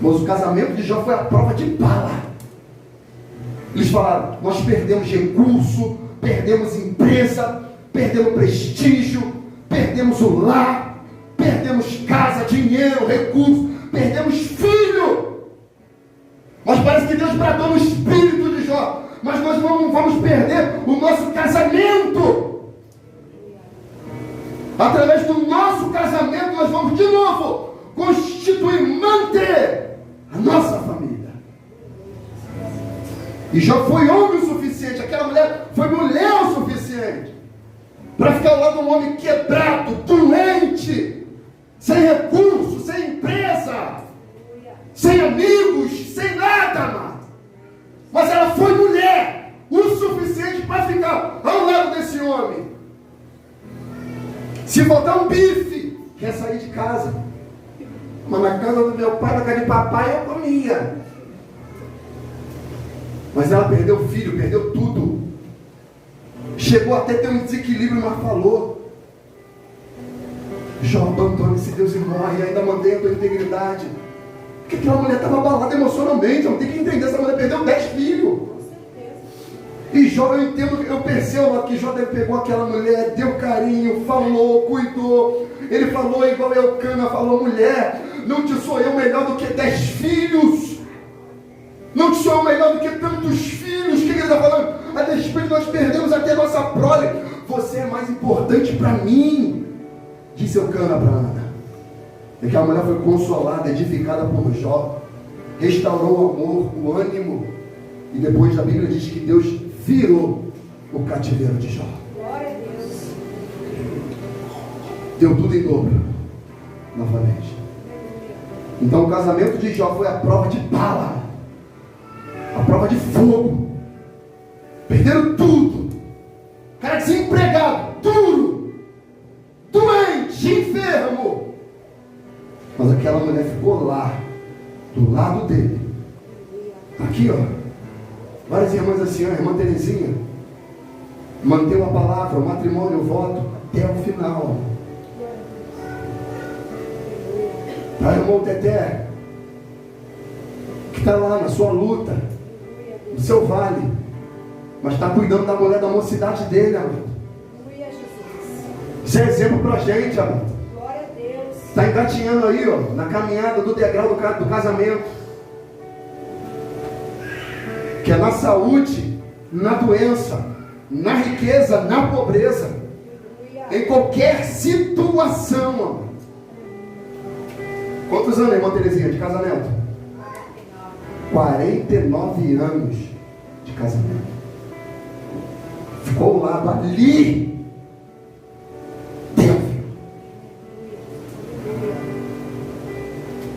S1: Mas o casamento de Jó foi a prova de bala. Eles falaram: nós perdemos recurso, perdemos empresa, perdemos prestígio, perdemos o lar, perdemos casa, dinheiro, recurso, perdemos filho. Mas parece que Deus bradou no espírito de Jó: mas nós não vamos perder o nosso casamento. Através do nosso casamento nós vamos de novo constituir, manter a nossa família. E Jó foi homem o suficiente, aquela mulher foi mulher o suficiente para ficar ao lado de um homem quebrado, doente, sem recurso, sem empresa, sem amigos, sem nada, mano. Mas ela foi mulher o suficiente para ficar ao lado desse homem. Se faltar um bife, quer sair de casa. Mas na casa do meu pai, na casa de papai, eu comia. Mas ela perdeu o filho, perdeu tudo. Chegou até ter um desequilíbrio, mas falou: Jó, abandone-se, Deus, e morre. Ainda mantém a tua integridade. Porque aquela mulher estava abalada emocionalmente. Eu tenho que entender, essa mulher perdeu 10 filhos. E Jó, eu entendo, eu percebo que Jó pegou aquela mulher, deu carinho, falou, cuidou. Ele falou igual Eucana falou: mulher, não te sou eu melhor do que 10 filhos. Não te sou eu melhor do que tantos filhos. O que ele está falando? A despeito de nós perdemos até a nossa prole, você é mais importante para mim. disse Eucana para Ana. E aquela mulher foi consolada, edificada por Jó, restaurou o amor, o ânimo. E depois a Bíblia diz que Deus virou o cativeiro de Jó.
S2: Glória a Deus.
S1: Deu tudo em dobro, novamente. Então o casamento de Jó foi a prova de bala, a prova de fogo. Perderam tudo. O cara desempregado, duro, doente, enfermo. Mas aquela mulher ficou lá, do lado dele. Aqui, ó. Várias irmãs assim, a irmã Terezinha manteve a palavra, o matrimônio, o voto, até o final. A irmã Teté, que está lá na sua luta, no seu vale, mas está cuidando da mulher da mocidade dele, amado. Isso é exemplo para a gente, amado.
S2: Glória a Deus.
S1: Está engatinhando aí, ó, na caminhada do degrau do casamento. Que é na saúde, na doença, na riqueza, na pobreza, em qualquer situação, amado. Quantos anos, irmã Terezinha, de casamento? 49 anos de casamento. Ficou ao lado ali. Deus.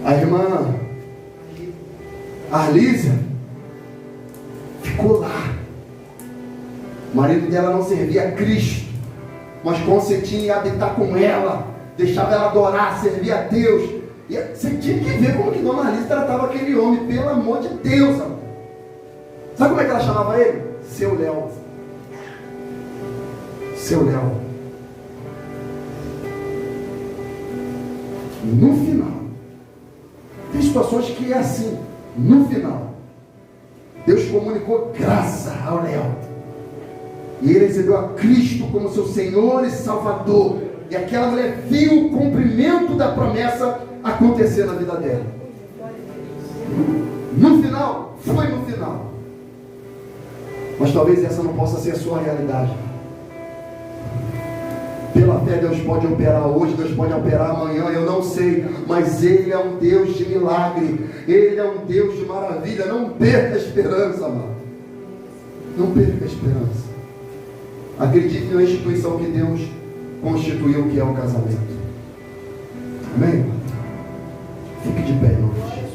S1: A irmã Arlísia ficou lá. O marido dela não servia a Cristo, mas consentia em habitar com ela, deixava ela adorar, servir a Deus. E você tinha que ver como que Dona Arlísia tratava aquele homem, pelo amor de Deus, amor. Sabe como é que ela chamava ele? Seu Léo. Seu Léo. No final, tem situações que é assim. No final, Deus comunicou graça ao Léo, e ele recebeu a Cristo como seu Senhor e Salvador. E aquela mulher viu o cumprimento da promessa acontecer na vida dela. No final, foi no final. Mas talvez essa não possa ser a sua realidade. Pela fé Deus pode operar hoje, Deus pode operar amanhã, eu não sei. Mas Ele é um Deus de milagre, Ele é um Deus de maravilha. Não perca a esperança, amado. Não perca a esperança. Acredite na instituição que Deus constituiu, que é o casamento. Amém? Fique de pé em nome de Jesus.